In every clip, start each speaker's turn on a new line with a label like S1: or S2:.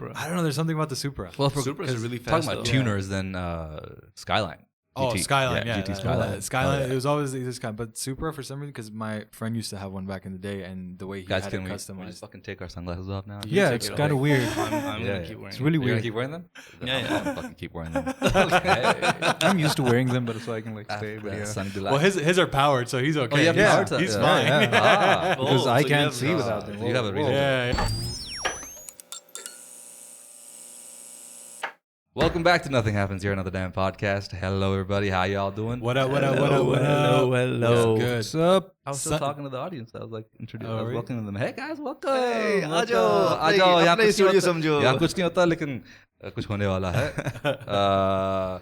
S1: Supra?
S2: I don't know. There's something about the Supra.
S3: Well,
S1: Supra's really fast.
S3: talking about
S1: though.
S3: tuners, then Skyline.
S2: Oh,
S3: GT.
S2: Skyline, yeah.
S3: GT Skyline.
S2: Skyline,
S3: Oh, yeah.
S2: it was always this kind. But Supra, for some reason, because my friend used to have one back in the day, and the way he
S3: Guys,
S2: had
S3: can
S2: it
S3: we
S2: customized.
S3: just fucking take our sunglasses off now?
S2: Yeah,
S1: Take
S2: it's
S1: it
S2: kind of
S1: off.
S2: weird.
S1: I'm
S3: Yeah,
S1: gonna
S3: yeah.
S1: keep wearing
S2: It's
S1: it.
S2: really
S3: You're gonna
S2: weird.
S3: keep wearing them?
S1: Yeah,
S3: I'm
S1: yeah.
S3: gonna fucking keep wearing them. Okay.
S4: I'm used to wearing them, but so I can like stay. But yeah.
S2: Well, his are powered, so he's okay.
S3: Oh, you have
S4: Yeah.
S3: power to-
S2: He's
S3: yeah.
S2: fine.
S4: Yeah.
S1: Oh,
S4: Because
S1: so
S4: I
S1: you
S4: can't
S1: have-
S4: see without them.
S3: so you have a reason.
S2: Yeah.
S3: Welcome back to Nothing Happens Here, another damn podcast. Hello, everybody. How y'all doing?
S2: What up? What up? What up? What up?
S1: Hello.
S2: What's good?
S4: What's up?
S3: I was still talking to the audience. I was like, I was
S2: really?
S3: welcoming them. Hey guys, welcome.
S1: Hey,
S3: Welcome.
S1: आजाओ,
S3: आजाओ, यहाँ
S1: अपने
S3: कुछ नहीं
S1: studio
S3: होता-
S1: समझो।
S3: यहाँ कुछ नहीं होता, लेकिन कुछ होने वाला है.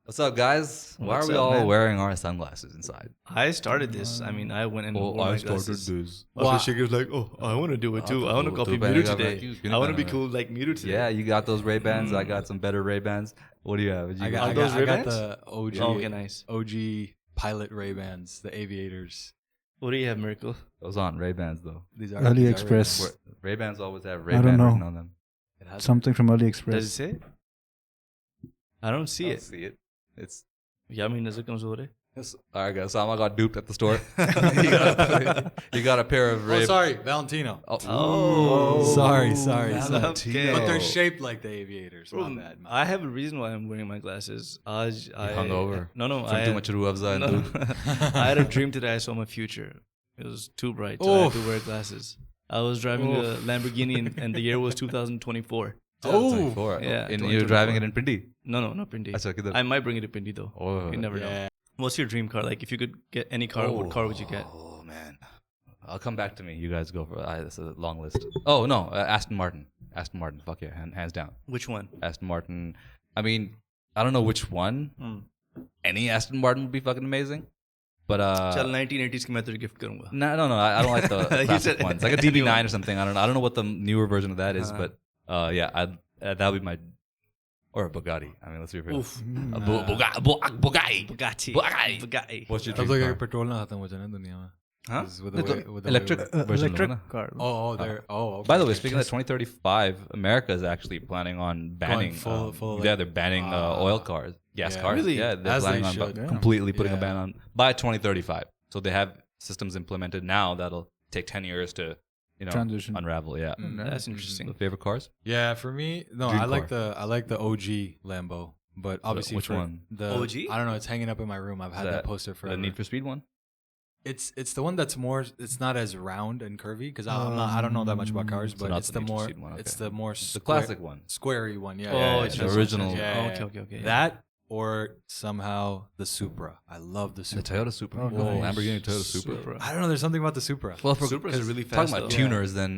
S3: What's up, guys? Why
S1: What's
S3: are we
S1: up,
S3: all
S1: man?
S3: wearing our sunglasses inside?
S1: I started this. I mean, I went and wore my glasses.
S3: this.
S2: Well,
S1: She was like, "Oh, I want to do it too. I want to copy
S3: too bad
S1: Miru
S3: I got
S1: today.
S3: like you.
S1: I want to be
S3: Been
S1: cool like Miru today."
S3: Yeah, you got those Ray-Bans. I got some better Ray-Bans. What do you have?
S2: I
S1: Are
S2: got
S1: those
S2: I got
S1: Ray-Bans?
S2: the OG.
S1: Oh, okay, nice.
S2: OG pilot Ray-Bans, the aviators.
S1: What do you have, Miracle?
S3: Those aren't Ray-Bans though.
S2: These are
S4: AliExpress.
S2: Ray-Bans.
S3: Ray-Bans always have
S4: don't
S3: Ray-Ban
S4: know.
S3: written on them.
S2: It has
S4: Something from
S1: Does it
S4: AliExpress.
S1: say? I don't see it.
S3: See it. It's
S1: Yeah, I mean, does it come over?
S3: all right, guys. Sama got duped at the store. you got a pair of Ray.
S2: Oh, sorry, Valentino.
S1: Oh.
S2: Sorry.
S1: Okay.
S2: But they're shaped like the aviators.
S1: Bro,
S2: My bad.
S1: I have a reason why I'm wearing my glasses. I
S3: hungover.
S1: No,
S3: From too much Ruh Afza and
S1: no.
S3: Doodh.
S1: I had a dream today. I saw my future. It was too bright. So I had to wear glasses. I was driving a Lamborghini and the year was 2024.
S2: Oh,
S3: 24.
S1: Yeah,
S3: And you're driving it in Pindi.
S1: No, not Pindi.
S3: Achha, kidhar?
S1: I might bring it to Pindi though.
S3: Oh,
S1: You never know.
S2: yeah.
S1: What's your dream car? Like, if you could get any car, what car would you get?
S3: Oh man, I'll come back to me. You guys go for that's a long list. Oh no, Aston Martin. Aston Martin. Fuck yeah, hands down.
S1: Which one?
S3: Aston Martin. I mean, I don't know which one. Any Aston Martin would be fucking amazing. But
S1: Chal 1980s ki main tujhe gift karunga.
S3: no, I don't like the
S1: You
S3: classic
S1: said
S3: ones. Like a DB9
S1: anyone.
S3: or something. I don't know what the newer version of that is, but yeah, that would be my or a Bugatti. I mean, let's be real.
S1: Oof.
S3: A Bugatti.
S1: Bugatti.
S3: What's your
S2: तब
S3: dream
S2: तक
S3: car?
S2: Petrol ना खत्म हो जाए ना दुनिया में.
S1: Huh?
S2: With the way- with the
S3: Electric
S2: way-
S3: version.
S4: Electric
S3: no?
S4: car.
S2: Oh, they're okay.
S3: By the way, speaking of 2035, America is actually planning on banning.
S2: full,
S3: yeah,
S2: like-
S3: they're banning oil cars, gas
S2: Yeah.
S3: cars.
S1: Really?
S3: Yeah, they're
S2: As they
S3: planning on
S2: should.
S3: completely putting a
S2: Yeah.
S3: ban on by 2035. So they have systems implemented now that'll take 10 years to,
S4: Transition.
S3: unravel. Yeah.
S1: That's interesting.
S3: The favorite cars?
S2: Yeah, for me, no,
S3: Dream
S2: I like
S3: car.
S2: I like the OG Lambo, but obviously
S3: which
S2: for
S3: one?
S2: The
S1: OG?
S2: I don't know. It's hanging up in my room. I've had that poster for
S3: the Need for Speed one.
S2: It's the one that's more. It's not as round and curvy because I don't know that much about cars, but
S3: not
S2: it's
S3: the
S2: the
S3: Need for
S2: more
S3: Speed one,
S2: it's
S3: okay.
S2: the more
S3: The classic one.
S2: squarey one. Yeah,
S1: Oh,
S2: yeah,
S1: it's
S2: yeah.
S3: the original.
S2: Yeah,
S1: Okay.
S2: That or somehow the Supra. I love the
S3: The
S2: Supra.
S3: Toyota Supra.
S4: Oh, nice.
S3: Lamborghini Toyota Supra.
S2: I don't know. There's something about the Supra.
S3: Well,
S1: Supras are really
S3: talking
S1: fast,
S3: about
S1: though.
S3: tuners, then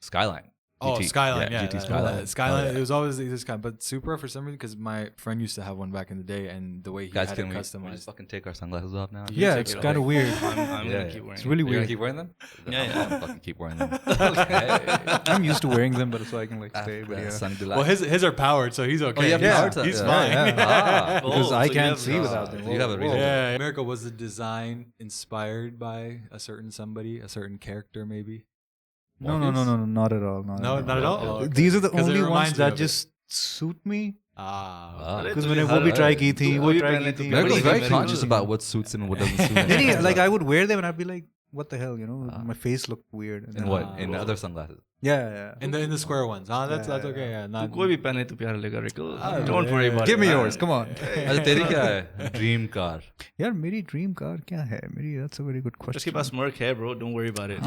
S3: Skyline.
S2: Oh,
S3: GT.
S2: Skyline, yeah.
S3: GT Skyline.
S2: Skyline,
S3: Oh, yeah.
S2: it was always this kind. But Supra, for some reason, because my friend used to have one back in the day, and the way he
S3: Guys,
S2: had
S3: can
S2: it
S3: we just
S2: customized.
S3: fucking take our sunglasses off now?
S4: Yeah,
S1: Take
S4: it's
S1: it
S4: kind of
S1: off.
S4: weird.
S1: I'm
S3: Yeah,
S1: gonna
S3: yeah.
S1: keep wearing
S4: It's
S1: it.
S4: really
S3: You're gonna
S4: weird.
S3: keep wearing them?
S1: Yeah,
S3: I'm
S1: yeah.
S3: gonna fucking keep wearing them. Okay.
S4: I'm used to wearing them, but so I can like stay. But yeah.
S2: Well, his are powered, so he's okay.
S3: you have
S4: Yeah.
S3: power to-
S2: He's
S3: yeah.
S2: fine.
S4: Yeah. Because
S1: Oh,
S4: I
S1: so you
S4: can't
S1: have-
S4: see without them.
S3: you have a reason.
S2: Yeah, America was the design inspired by a certain somebody, a certain character, maybe.
S4: No, not at all.
S2: No, not at all. Oh, okay.
S4: These are the
S2: 'Cause it
S4: only ones
S2: reminds you
S4: that
S2: of it.
S4: just suit me.
S2: Ah,
S4: Because मैंने वो भी try की थी, वो try की थी.
S3: Miracle's very
S1: Very
S3: conscious
S1: good.
S3: about what suits him and what doesn't suit him.
S4: नहीं, like I would wear them and I'd be like, what the hell, my face looked weird. And
S3: In
S4: then-
S3: what? In other sunglasses.
S4: Yeah.
S2: in the square ones. That's okay. Yeah,
S1: तू
S2: not
S1: कोई भी पहने तो प्यारा लगेगा Rickle. Don't worry about it.
S4: Give me
S1: man.
S4: yours, come on.
S3: अच्छा तेरी क्या है? Dream car.
S4: यार मेरी ड्रीम कार क्या है? that's a very good
S1: उसके
S4: question.
S1: पास Merc है, bro. Don't worry about it.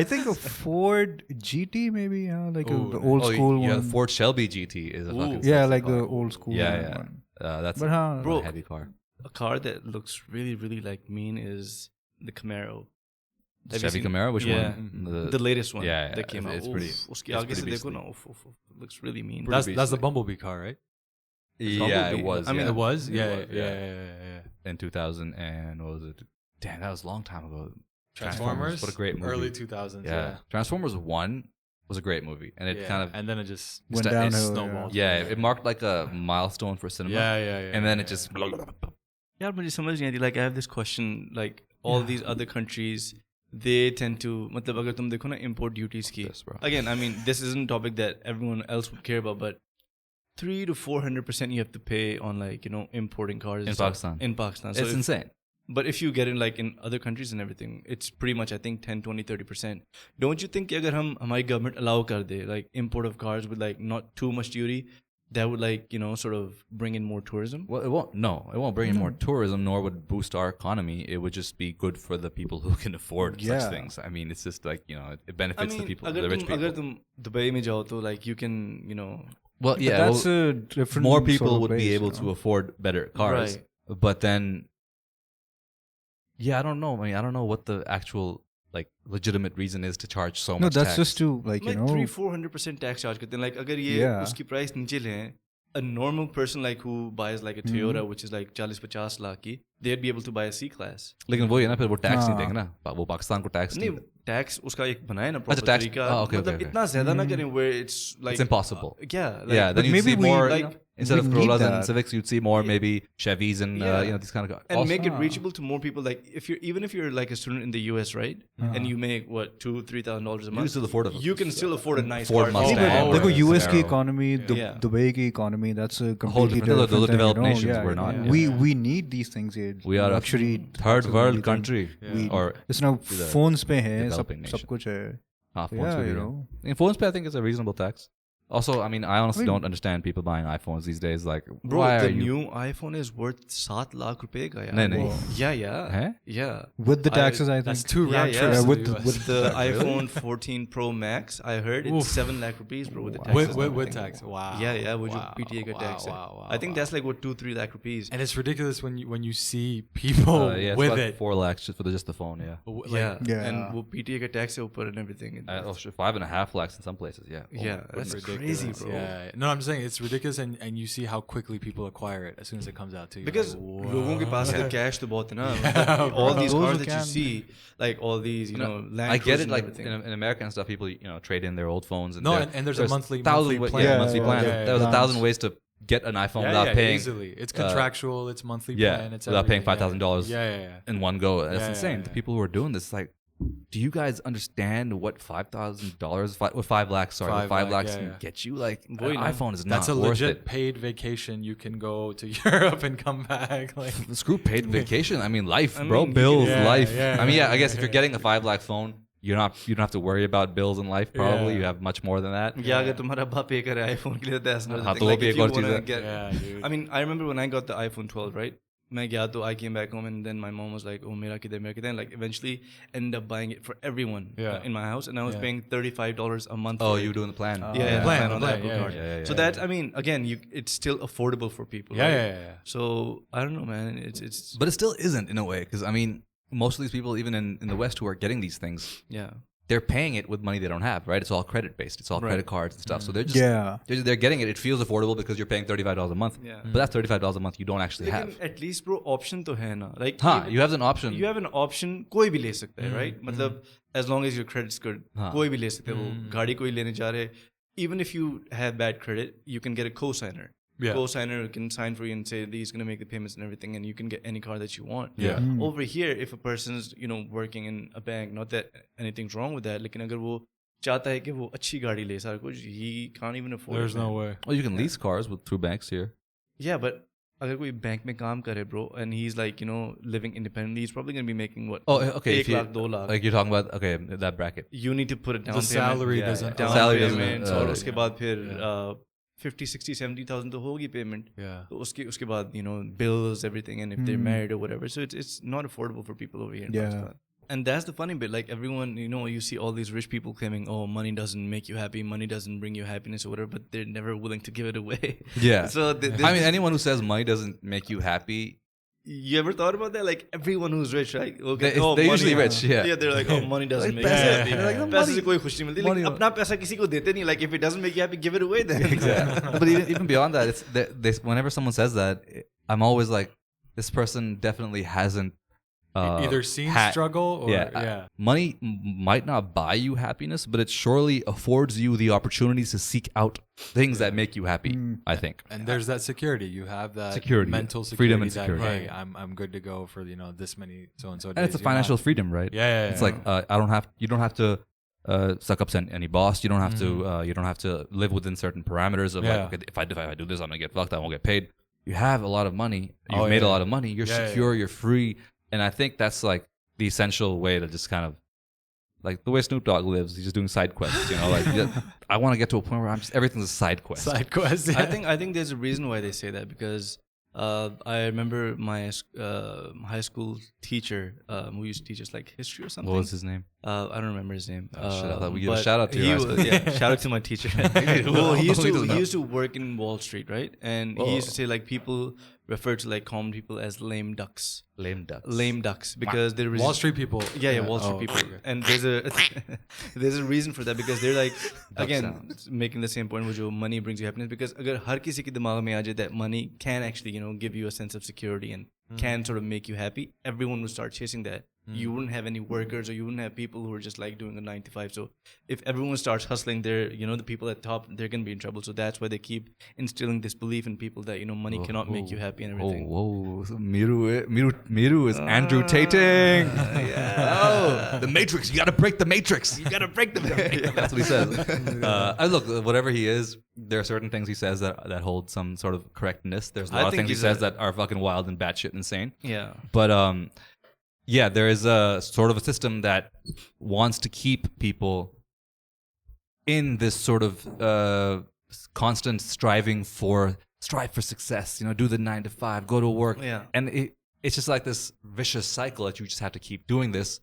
S4: I think a Ford GT maybe, like the old
S3: Oh,
S4: school
S3: yeah,
S4: one.
S3: Ford Shelby GT is a fucking
S4: Yeah,
S3: sexy
S4: like
S3: car.
S4: the old school
S3: Yeah.
S4: one.
S3: That's
S4: But
S3: a
S1: Bro,
S3: heavy car.
S1: A car that looks really, really like mean is the Camaro. Have you
S3: Chevy
S1: seen-
S3: Camaro? Which
S1: Yeah.
S3: one?
S1: The latest one
S3: Yeah,
S1: that came out.
S3: it's pretty-
S1: उसके
S3: it's
S1: आगे से
S3: pretty
S1: देखो ना,
S3: beastly.
S1: it looks really mean.
S2: that's the Bumblebee car, right?
S3: Yeah, it was.
S1: I mean,
S3: yeah.
S2: It was.
S3: It
S2: Yeah,
S3: was,
S2: yeah.
S3: In 2000 and what was it? Damn, that was a long time ago.
S2: Transformers.
S3: What a great movie.
S2: Early 2000s.
S3: Yeah. Transformers 1 was a great movie. And it kind of,
S2: and then it just
S4: Went
S3: it
S4: downhill.
S2: snowballed.
S3: yeah, it marked like a milestone for cinema.
S2: Yeah.
S3: And then it just,
S1: यार मुझे समझ नहीं आती. Like I have this question. Like all these other countries, they tend to मतलब अगर तुम देखो ना import duties की again I mean this isn't a topic that everyone else would care about but 300 to 400% you have to pay on like importing cars
S3: in Pakistan.
S1: In Pakistan,
S3: so it's insane.
S1: But if you get in like in other countries and everything, it's pretty much I think 10, 20, 30%. Don't you think कि अगर हमारी government allow कर दे like import of cars with like not too much duty, that would like sort of bring in more tourism?
S3: Well, it won't bring in more tourism, nor would boost our economy. It would just be good for the people who can afford such things. I mean, it's just like it benefits the people, the rich people.
S1: अगर तुम Dubai में जाओ तो like you can
S3: Well, yeah,
S4: that's a different.
S3: More people
S4: sort of
S3: would be
S4: base,
S3: able to afford better cars, but then. Yeah, I don't know. I mean, I don't know what the actual like legitimate reason is to charge so much.
S4: No, that's
S3: tax.
S4: just to like
S1: 300-400% tax charge करते हैं. Like अगर ये उसकी price नीचे ले हैं, a normal person like who buys like a Toyota which is like 40-50 lakh की, they'd be able to buy a C class.
S3: लेकिन वो ये ना फिर वो टैक्स नहीं देंगे ना, वो पाकिस्तान को टैक्स नहीं.
S1: टैक्स उसका एक बनाए ना प्रॉपर
S3: tax
S1: तरीका. मतलब इतना ज्यादा ना करें where it's like
S3: it's impossible.
S1: Yeah,
S3: then you'd see more like instead of Corollas
S4: that.
S3: and Civics, you'd see more maybe Chevys and these kind of cars.
S1: And make it reachable to more people. Like if you're like a student in the US, right, and you make what $2,000-3,000 a month,
S3: you still afford
S1: you can still afford a nice
S3: Ford
S1: car.
S3: Mustang.
S4: देखो US की economy, Dubai की economy, that's a completely different
S3: those
S4: thing,
S3: developed nations were not.
S4: We need these things here.
S3: We are
S4: luxury
S3: a third world country. Or
S4: it's now phones पे है सब कुछ है.
S3: In phones pay, I think it's a reasonable tax. Also, I mean, I honestly don't understand people buying iPhones these days. Like,
S1: bro,
S3: why
S1: the
S3: are you...
S1: new iPhone is worth 7 lakh rupees ka yaar.
S3: No.
S1: Yeah.
S3: Huh?
S1: Yeah.
S4: With the taxes, I think.
S2: That's 2 round trips.
S4: Yeah, with
S1: the iPhone 14 Pro Max, I heard it's 7 lakh rupees, bro, with the taxes.
S2: With tax. Wow.
S1: Yeah. वो जो PTA का tax है. I think that's like what 2-3 lakh rupees.
S2: And it's ridiculous when you see people with it.
S3: 4 lakhs just for just the phone.
S1: Yeah. And वो PTA का tax है ऊपर and everything.
S3: 5.5 lakhs in some places.
S1: Yeah, that's crazy, bro.
S2: Yeah. No, I'm saying it's ridiculous, and you see how quickly people acquire it as soon as it comes out to you.
S1: Because लोगों के पास the cash तो बहुत है ना. All these cars that you see, like all these, Land
S3: I get it.
S1: and
S3: Like
S1: everything.
S3: in America and stuff, people trade in their old phones. And
S2: and there's a monthly plan.
S3: Monthly plan. There was 1,000 ways to get an iPhone without paying.
S2: Easily. It's contractual. It's monthly plan. It's
S3: without paying $5,000.
S2: Yeah.
S3: In one go. That's insane. The people who are doing this, like. Do you guys understand what $5,000, what 5 lakhs, sorry, 5 lakhs can get you? Like, an iPhone is not
S2: That's a
S3: worth
S2: legit
S3: it.
S2: paid vacation. You can go to Europe and come back. Like,
S3: screw paid vacation. I mean, life, bro. Bills, life. I mean, I guess if you're getting a 5 lakh phone, you don't have to worry about bills in life. Probably you have much more than that.
S1: Yeah, अगर तुम्हारा बाप पे करे iPhone के लिए that's another thing. Like, if you wanna get, I mean, I remember when I got the iPhone 12, right? मैं गया तो I came back home and then my mom was like, oh, मेरा किधर, like eventually ended up buying it for everyone in my house and I was paying $35 a month.
S3: Oh, you were doing the plan?
S1: Plan on the Apple card. So that, I mean, again, it's still affordable for people.
S2: Yeah.
S1: So I don't know, man. It's.
S3: But it still isn't in a way because I mean, most of these people, even in the West, who are getting these things, they're paying it with money they don't have, right? It's all credit based. It's all credit cards and stuff. So they're just they're getting it. It feels affordable because you're paying $35 a month.
S1: Yeah.
S3: But that's $35 a month you don't actually have.
S1: At least, bro, option तो है ना. Like
S3: you have an option.
S1: You have an option. कोई भी ले सकता है, right? मतलब as long as your credit's good, कोई भी ले सकता है. वो गाड़ी कोई लेने जा रहे. Even if you have bad credit, you can get a co-signer. Co-signer can sign for you and say he's going to make the payments and everything and you can get any car that you want. Over here, if a person's working in a bank, not that anything's wrong with that, लेकिन अगर वो चाहता है कि वो अच्छी गाड़ी ले सारा कुछ, he can't even afford
S2: There's no way.
S3: Well, you can lease cars through banks here.
S1: Yeah, but अगर कोई बैंक में काम करे, bro, and he's like living independently, he's probably going to be making what?
S3: Oh, okay.
S1: 1 lakh, 2 lakh.
S3: Like you're talking about that bracket.
S1: You need to put it down.
S2: The salary doesn't.
S1: Down
S3: salary
S1: payment,
S3: doesn't.
S1: और उसके बाद फिर 50, 60, 70,000 तो होगी payment. तो उसके बाद bills, everything, and if they're married or whatever, so it's not affordable for people over here in Pakistan. And that's the funny bit. Like everyone, you see all these rich people claiming, "Oh, money doesn't make you happy. Money doesn't bring you happiness or whatever," but they're never willing to give it away.
S3: Yeah.
S1: So
S3: I mean, anyone who says money doesn't make you happy.
S1: You ever thought about that? Like everyone who's rich, right? Okay,
S3: they're usually rich. Yeah.
S1: They're like, "Oh, money doesn't make you happy." पैसे से कोई खुशी नहीं मिलती. लेकिन अपना पैसा किसी को देते नहीं. Like if it doesn't make you happy, give it away then.
S3: Exactly. But even beyond that, it's whenever someone says that, I'm always like, this person definitely hasn't
S2: either seen struggle or
S3: money might not buy you happiness, but it surely affords you the opportunities to seek out things that make you happy. I think,
S2: and there's that security. You have that mental security,
S3: freedom and security.
S2: That, hey, I'm good to go for this many so and so.
S3: And it's a financial freedom, right?
S2: Yeah.
S3: It's like you don't have to suck up to any boss. You don't have to. You don't have to live within certain parameters of like, okay, if I do this, I'm gonna get fucked. I won't get paid. You have a lot of money. You've made a lot of money. You're secure. You're free. And I think that's like the essential way to just kind of like the way Snoop Dogg lives. He's just doing side quests, like I want to get to a point where everything's a side quest.
S2: Side quest. Yeah.
S1: I think there's a reason why they say that, because I remember my high school teacher who used to teach us like history or something.
S3: What was his name?
S1: I don't remember his name.
S3: I thought we give a shout out to you.
S1: Shout out to my teacher. Well, he used to work in Wall Street, right? And he used to say like people refer to like common people as lame ducks.
S3: Lame ducks.
S1: Because they're
S2: Wall Street people.
S1: Yeah, Wall Street people. Okay. And there's a reason for that, because they're like, again, making the same point, which money brings you happiness. Because agar har kisi ke dimag mein aa jaye that money can actually give you a sense of security and can sort of make you happy, everyone would start chasing that. You wouldn't have any workers, or you wouldn't have people who are just like doing a 9 to 5. So if everyone starts hustling, the people at top, they're going to be in trouble. So that's why they keep instilling this belief in people that money cannot make you happy and everything.
S3: So Miru is Andrew Tating. The Matrix. You got to break the Matrix. That's what he says. Look, whatever he is, there are certain things he says that hold some sort of correctness. There's a lot of things he says that are fucking wild and batshit insane.
S1: Yeah.
S3: But there is a sort of a system that wants to keep people in this sort of constant strive for success. Do the 9 to 5, go to work, and it's just like this vicious cycle that you just have to keep doing this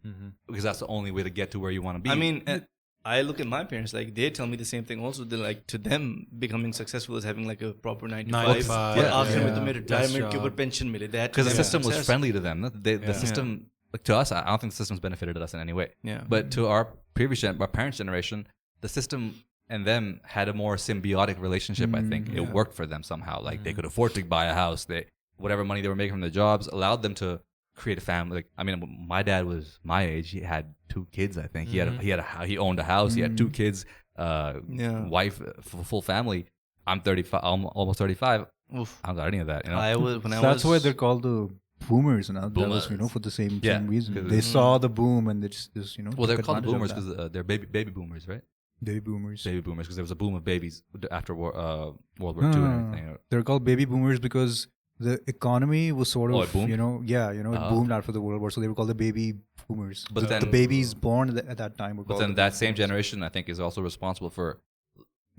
S3: because that's the only way to get to where you want to be.
S1: I mean, I look at my parents, like they tell me the same thing also. They're like, to them, becoming successful is having like a proper 9 to 5. After retirement ke upar pension mile.
S3: Because the system was friendly to them. The system, like, to us, I don't think the system's benefited us in any way.
S1: Yeah.
S3: But to our parents' generation, the system and them had a more symbiotic relationship. I think it worked for them somehow. Like they could afford to buy a house. Whatever money they were making from their jobs allowed them to create a family. Like, I mean, my dad was my age. He had 2 kids. I think he owned a house. He had 2 kids, wife, full family. I'm 35. I'm almost 35. Oof. I don't got any of that.
S4: That's why they're called the boomers now. That was for the same reason. They saw the boom and they just
S3: Well, they're called boomers because they're baby boomers, right?
S4: Baby boomers
S3: because there was a boom of babies after World War II and everything.
S4: They're called baby boomers because the economy was sort of, it boomed after the World War, so they were called the baby boomers. But then the babies born at that time were called.
S3: But then that same generation, I think, is also responsible for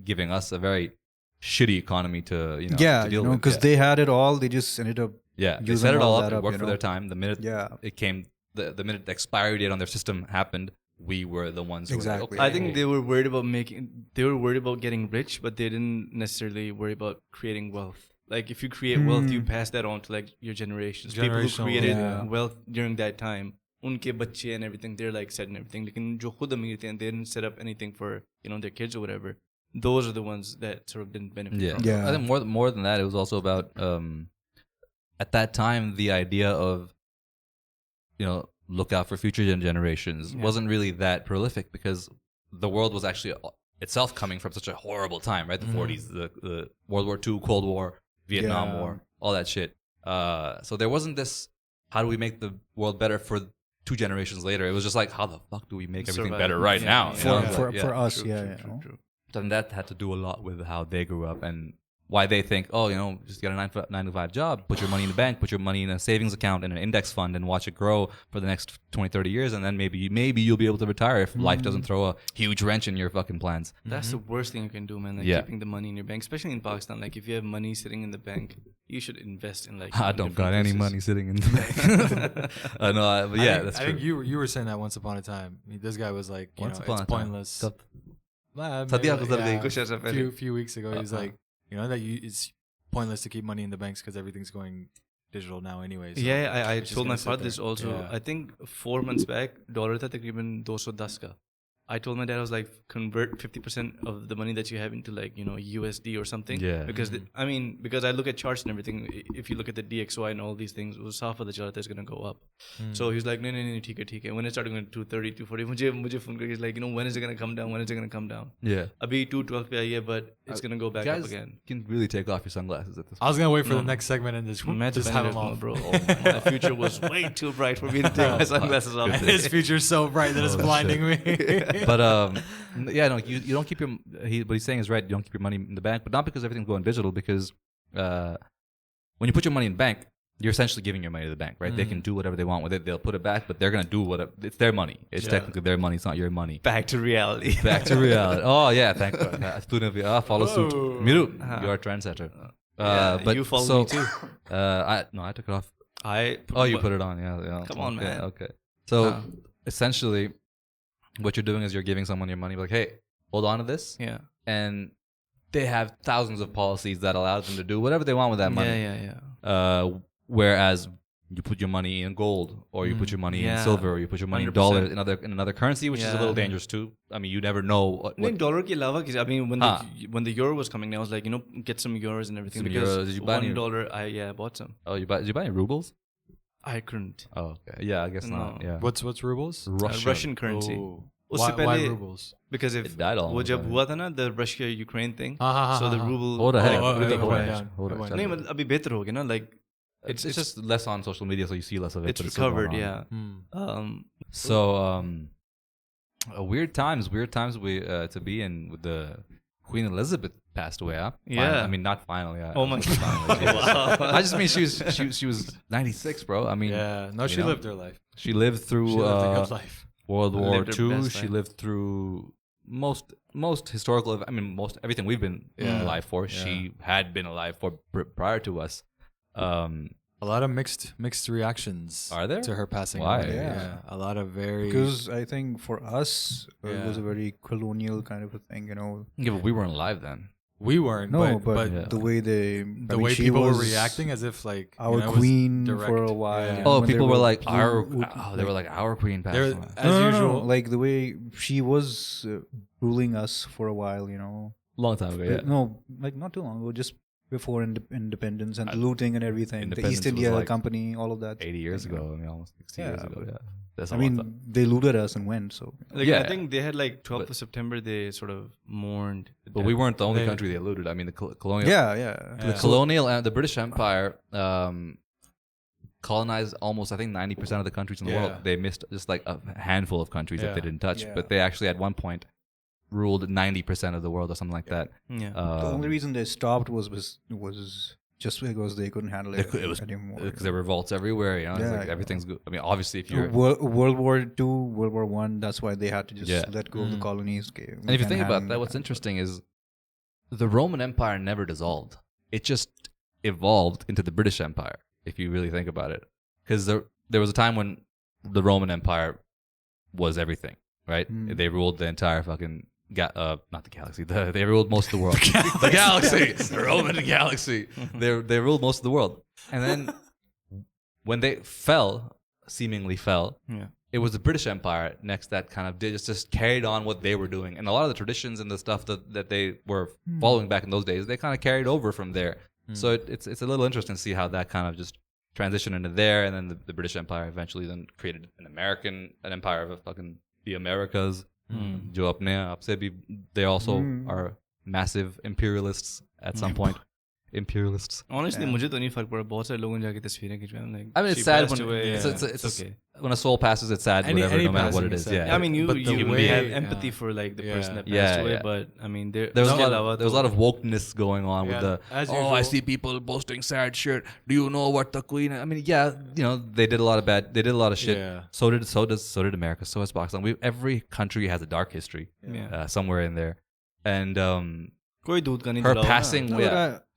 S3: giving us a very shitty economy to deal with.
S4: Because they had it all, they just ended up.
S3: Yeah, they set it all up. It worked for their time. The minute it came, the minute the expiry date on their system happened, we were the ones who were like, okay.
S1: I think they were worried about getting rich, but they didn't necessarily worry about creating wealth. Like if you create wealth, you pass that on to like your generations. People who created wealth during that time, unke bacche and everything, they're like set and everything. Lekin jo khud amir the and they didn't set up anything for their kids or whatever. Those are the ones that sort of didn't benefit from it.
S3: I think more than that, it was also about at that time the idea of look out for future generations wasn't really that prolific because the world was actually itself coming from such a horrible time, right? The 40s, the World War II, Cold War, Vietnam War, all that shit. So there wasn't this, how do we make the world better for 2 generations later? It was just like, how the fuck do we make everything better right now?
S4: For us,
S3: True. And that had to do a lot with how they grew up and why they think, just get a 9 to 5 job, put your money in the bank, put your money in a savings account and an index fund and watch it grow for the next 20, 30 years. And then maybe you'll be able to retire if life doesn't throw a huge wrench in your fucking plans.
S1: That's the worst thing you can do, man. Like keeping the money in your bank, especially in Pakistan. Like if you have money sitting in the bank, you should invest in like.
S3: I don't got any money sitting in the bank. That's true.
S2: I think you were saying that once upon a time. This guy was like, it's pointless. A few weeks ago, he was like, it's pointless to keep money in the banks because everything's going digital now anyway. So
S1: I told my father this also. I think 4 months back, dollar tha takriban 210 ka. I told my dad, I was like, convert 50% of the money that you have into like, USD or something.
S3: Yeah.
S1: Because because I look at charts and everything. If you look at the DXY and all these things, safa the chart is going to go up. So he's like, no, theek hai. When it started going to 230, 240, mujhe phone karke, he's like, when is it going to come down? When is it going to come down?
S3: Yeah.
S1: Abhi 212 pe aayi hai, but it's going to go back up again.
S3: You can really take off your sunglasses at this point.
S2: I was going to wait for the next segment and just have them off.
S1: Bro. My future was way too bright for me to take my sunglasses off.
S2: His future's so bright that it's blinding me.
S3: But you don't keep what he's saying is right. You don't keep your money in the bank, but not because everything's going digital. Because when you put your money in bank, you're essentially giving your money to the bank, right? They can do whatever they want with it. They'll put it back, but they're gonna do whatever. It's their money. It's technically their money. It's not your money.
S1: Back to reality.
S3: Back to reality. Oh yeah, thank God. Follow suit. Miru, you're a trendsetter. But
S1: you follow me too.
S3: I took it off. You put it on. Yeah.
S1: Come on, man.
S3: Okay. So essentially, what you're doing is you're giving someone your money, like, hey, hold on to this.
S1: Yeah.
S3: And they have thousands of policies that allow them to do whatever they want with that money.
S1: Yeah.
S3: Whereas you put your money in gold, or you put your money in silver, or you put your money
S1: 100%.
S3: in dollars in another currency, which is a little dangerous too. I mean, you never know.
S1: Dollar ke alawa, I mean, when the euro was coming down, I was like, get some euros and everything.
S3: Euros. Did you buy
S1: $1, I bought some.
S3: Oh, did you buy any rubles?
S1: I couldn't.
S3: Oh, okay. Yeah, I guess not. Yeah.
S2: What's rubles?
S1: Russian currency.
S2: Oh. Why rubles?
S1: Because if
S3: it died all
S1: वो जब हुआ था ना, the Russia-Ukraine thing, so the ruble.
S3: Hold on.
S2: Hold on.
S1: नहीं मतलब अभी बेहतर हो गया ना, like
S3: it's just less on social media, so you see less of it.
S1: It's recovered, yeah.
S3: So weird times we to be in with the Queen Elizabeth passed away. Huh?
S1: Yeah.
S3: I mean, not finally.
S1: Oh my God.
S3: Wow. I just mean she was 96, bro. I mean,
S2: yeah. No, she lived her life.
S3: She lived through
S2: a good life.
S3: World War II. She lived through most historical. I mean, everything we've been alive for. Yeah. She had been alive for prior to us.
S2: A lot of mixed reactions
S3: are there
S2: to her passing.
S3: Why?
S2: Away. Yeah, a lot of very,
S4: because I think for us it was a very colonial kind of a thing,
S3: Yeah, but we weren't alive then.
S2: We weren't.
S4: No, but the way
S2: people were reacting, as if like
S4: our queen for a while.
S3: Yeah. Oh, people were like they were like our queen passed away.
S2: As usual.
S4: Like the way she was ruling us for a while,
S3: Long time ago. Yeah.
S4: No, like not too long ago. Just before independence and looting and everything, the East India Company, all of that.
S3: 80 years ago, I mean, almost 60 years ago. Yeah, that's
S4: they looted us and went. So
S1: I think they had like 12th of September. They sort of mourned.
S3: But we weren't the only country they looted. I mean, the colonial.
S4: The
S3: colonial and the British Empire colonized almost, I think, 90% of the countries in the world. They missed just like a handful of countries that they didn't touch. But they actually at one point ruled 90% of the world or something like that.
S1: Yeah.
S4: The only reason they stopped was just because they couldn't handle it anymore.
S3: Because there were revolts everywhere. It's like everything's good. I mean, obviously, if you're
S4: World War II, World War One, that's why they had to just let go of the colonies.
S3: And if you think about that, what's interesting is the Roman Empire never dissolved. It just evolved into the British Empire. If you really think about it, because there was a time when the Roman Empire was everything, right? They ruled the entire fucking. Not the galaxy. They ruled most of the world. The galaxy. The Roman galaxy. They ruled most of the world. And then when they seemingly fell, it was the British Empire next that kind of just carried on what they were doing. And a lot of the traditions and the stuff that they were following back in those days, they kind of carried over from there. So it's a little interesting to see how that kind of just transitioned into there. And then the British Empire eventually then created an empire of fucking the Americas. जो अपने आप से भी they also are massive imperialists at some point. Imperialists.
S1: Honestly, मुझे तो नहीं फर्क पड़ा. बहुत सारे लोगों ने जाके तस्वीरें खिंचवाई. Like,
S3: I mean, it's sad when it's okay. When a soul passes, it's sad. Whatever, no matter what it is. Yeah.
S1: I mean, you have empathy for like the person that passed away, but I mean, there was
S3: a lot of wokeness going on with the. I see people posting sad shit. Do you know what the Queen? I mean, they did a lot of bad. They did a lot of shit. Yeah. So did America. So has Pakistan. Every country has a dark history somewhere in there, and her passing.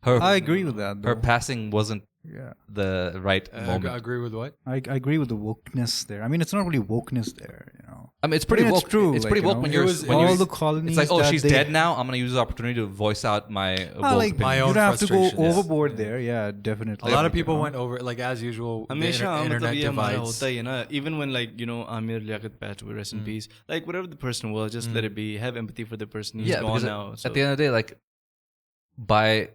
S4: I agree with that.
S3: Her passing wasn't the right moment.
S2: I agree with what?
S4: I agree with the wokeness there. I mean, it's not really wokeness there, you know.
S3: I mean, it's pretty woke.
S4: It's true.
S3: It's pretty woke when you're
S4: all the colonies.
S3: It's like, oh, she's dead now. I'm gonna use the opportunity to voice out my
S2: my own.
S4: You don't have to go overboard there. Yeah, definitely.
S2: A lot of people went over, like as usual. The internet divides.
S1: Even when, like, you know, Amir Liaquat passed away, rest in peace. Like, whatever the person was, just let it be. Have empathy for the person. He's gone now.
S3: At the end of the day, like, by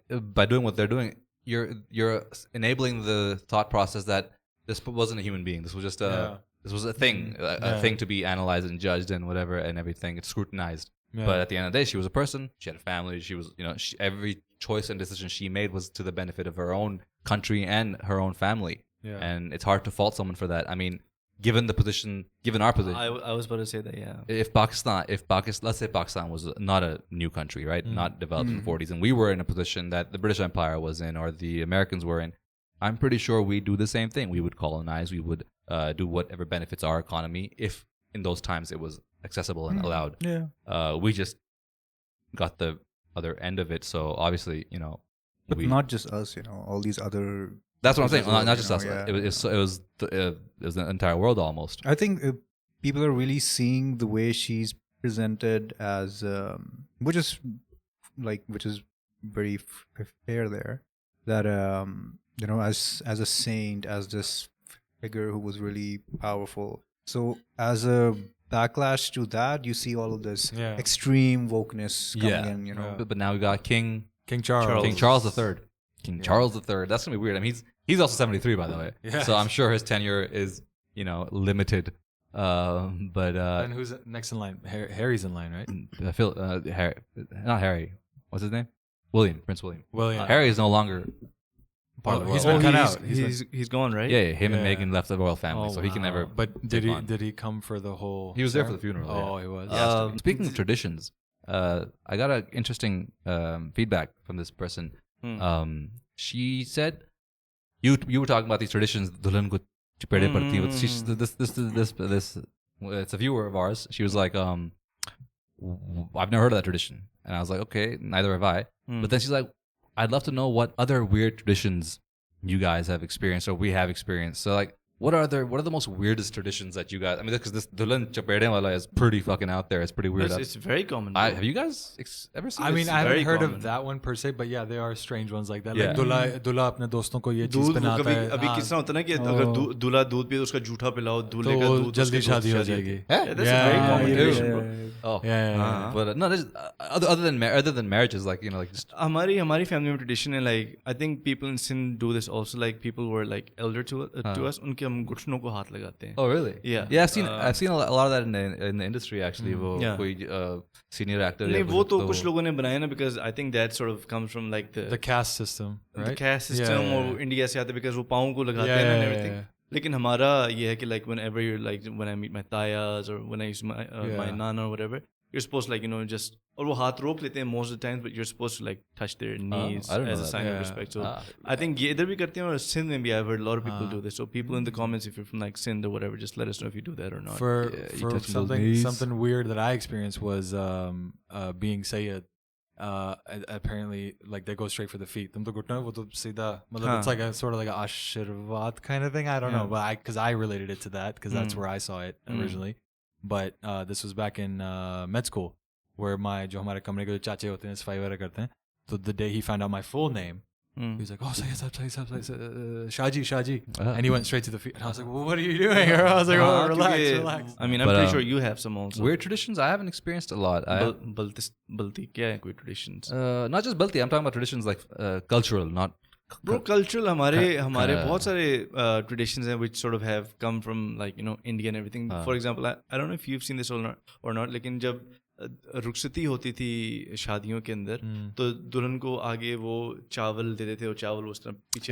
S3: doing what they're doing, you're enabling the thought process that this wasn't a human being. This was just this was a thing, a thing to be analyzed and judged and whatever and everything. It's scrutinized. Yeah. But at the end of the day, she was a person. She had a family. She was, you know, every choice and decision she made was to the benefit of her own country and her own family. Yeah. And it's hard to fault someone for that. I mean, given our position.
S1: I was about to say that, yeah.
S3: If Pakistan, let's say Pakistan was not a new country, right? Not developed in the 40s, and we were in a position that the British Empire was in or the Americans were in, I'm pretty sure we do the same thing. We would colonize. We would do whatever benefits our economy if in those times it was accessible and allowed.
S4: Yeah.
S3: We just got the other end of it. So obviously, you know.
S4: But not just us, you know, all these other...
S3: That's what I'm saying. Not just us. Yeah. It was the entire world almost.
S4: I think people are really seeing the way she's presented as, which is very fair there. That you know, as a saint, as this figure who was really powerful. So as a backlash to that, you see all of this extreme wokeness coming in. You know,
S3: but now we got King Charles III. Charles III. That's gonna be weird. I mean, he's also 73, by the way. Yeah. So I'm sure his tenure is, you know, limited. But
S2: and who's next in line? Harry's in line, right?
S3: Harry, not Harry. What's his name? Prince William. Harry is no longer part of the royal
S1: family. He's been cut out. He's gone, right?
S3: Yeah. Him and Meghan left the royal family, so he can never.
S2: But did he come for the whole?
S3: He was there for the funeral.
S2: Oh, he was.
S3: Speaking of traditions, I got an interesting feedback from this person. She said, "You were talking about these traditions. Dhillon ko chapede padti." This it's a viewer of ours. She was like, "I've never heard of that tradition," and I was like, "Okay, neither have I." But then she's like, "I'd love to know what other weird traditions you guys have experienced or we have experienced." So like, what are the most weirdest traditions that you guys? I mean, because this Dhillon chapede wala is pretty fucking out there. It's pretty weird.
S1: It's very common.
S3: Have you guys ever seen?
S2: I mean, I haven't heard of that one per se, but yeah, there are strange ones like that. Like दूल्हा अपने दोस्तों को ये चीज पहनाता है.
S1: अभी कितना होता है ना कि अगर दूल्हा दूध पिए तो उसका जूठा पिलाओ, दूल्हे का दूध
S2: जल्दी शादी हो जाएगी.
S1: That's a very common tradition, bro.
S3: Oh yeah. But no, other than marriages, like, you know, like just
S1: हमारी family में tradition है, like I think people in Sindh do this also. Like people were like elder to us, उनके हम घुटनों को हाथ लगाते हैं.
S3: Oh really?
S1: Yeah.
S3: Yeah, I've seen a lot of that in the industry actually. वो कोई senior actor.
S1: नहीं, वो तो कुछ लोगों ने बनाया ना, because I think that sort of comes from like the
S2: caste system, right?
S1: The caste system, और India से आते because वो पाँव को लगाते हैं and everything. लेकिन हमारा ये है कि like whenever you're like, when I meet my tayas or when I use my nana or whatever, you're supposed to, like, you know, just, और वो हाथ रोक लेते हैं most of the times, but you're supposed to like touch their knees as a sign of respect. So I think ये इधर भी करते हैं, और Sindh में भी I've heard a lot of people do this. So people in the comments, if you're from like Sindh or whatever, just let us know if you do that or not.
S2: For something weird that I experienced was being Sayyid. Apparently, like, they go straight for the feet. तुम तो घुटना वो तो सीधा, मतलब it's like a sort of like a ashirvad kind of thing. I don't know, but because I related it to that because that's where I saw it originally. But this was back in med school, where जो हमारे कमरे के जो चाचे होते हैं सफाई वगैरह करते हैं, so the day he found out my full name, he was like, "Oh, Shaji," and he went straight to the feet. And I was like, "Well, what are you doing?" Or I was like, "Oh, relax."
S1: I mean, I'm pretty sure you have some also
S3: weird traditions. I haven't experienced a lot.
S1: Balti क्या है कोई traditions?
S3: Not just balti. I'm talking about traditions like cultural, not.
S1: Bro, cultural हमारे बहुत सारे traditions हैं which sort of have come from, like, you know, India and everything. For example, I don't know if you've seen this or not, लेकिन जब रुखसती होती थी शादियों के अंदर, तो दुल्हन को आगे वो चावल देते थे, और चावल उस तरह पीछे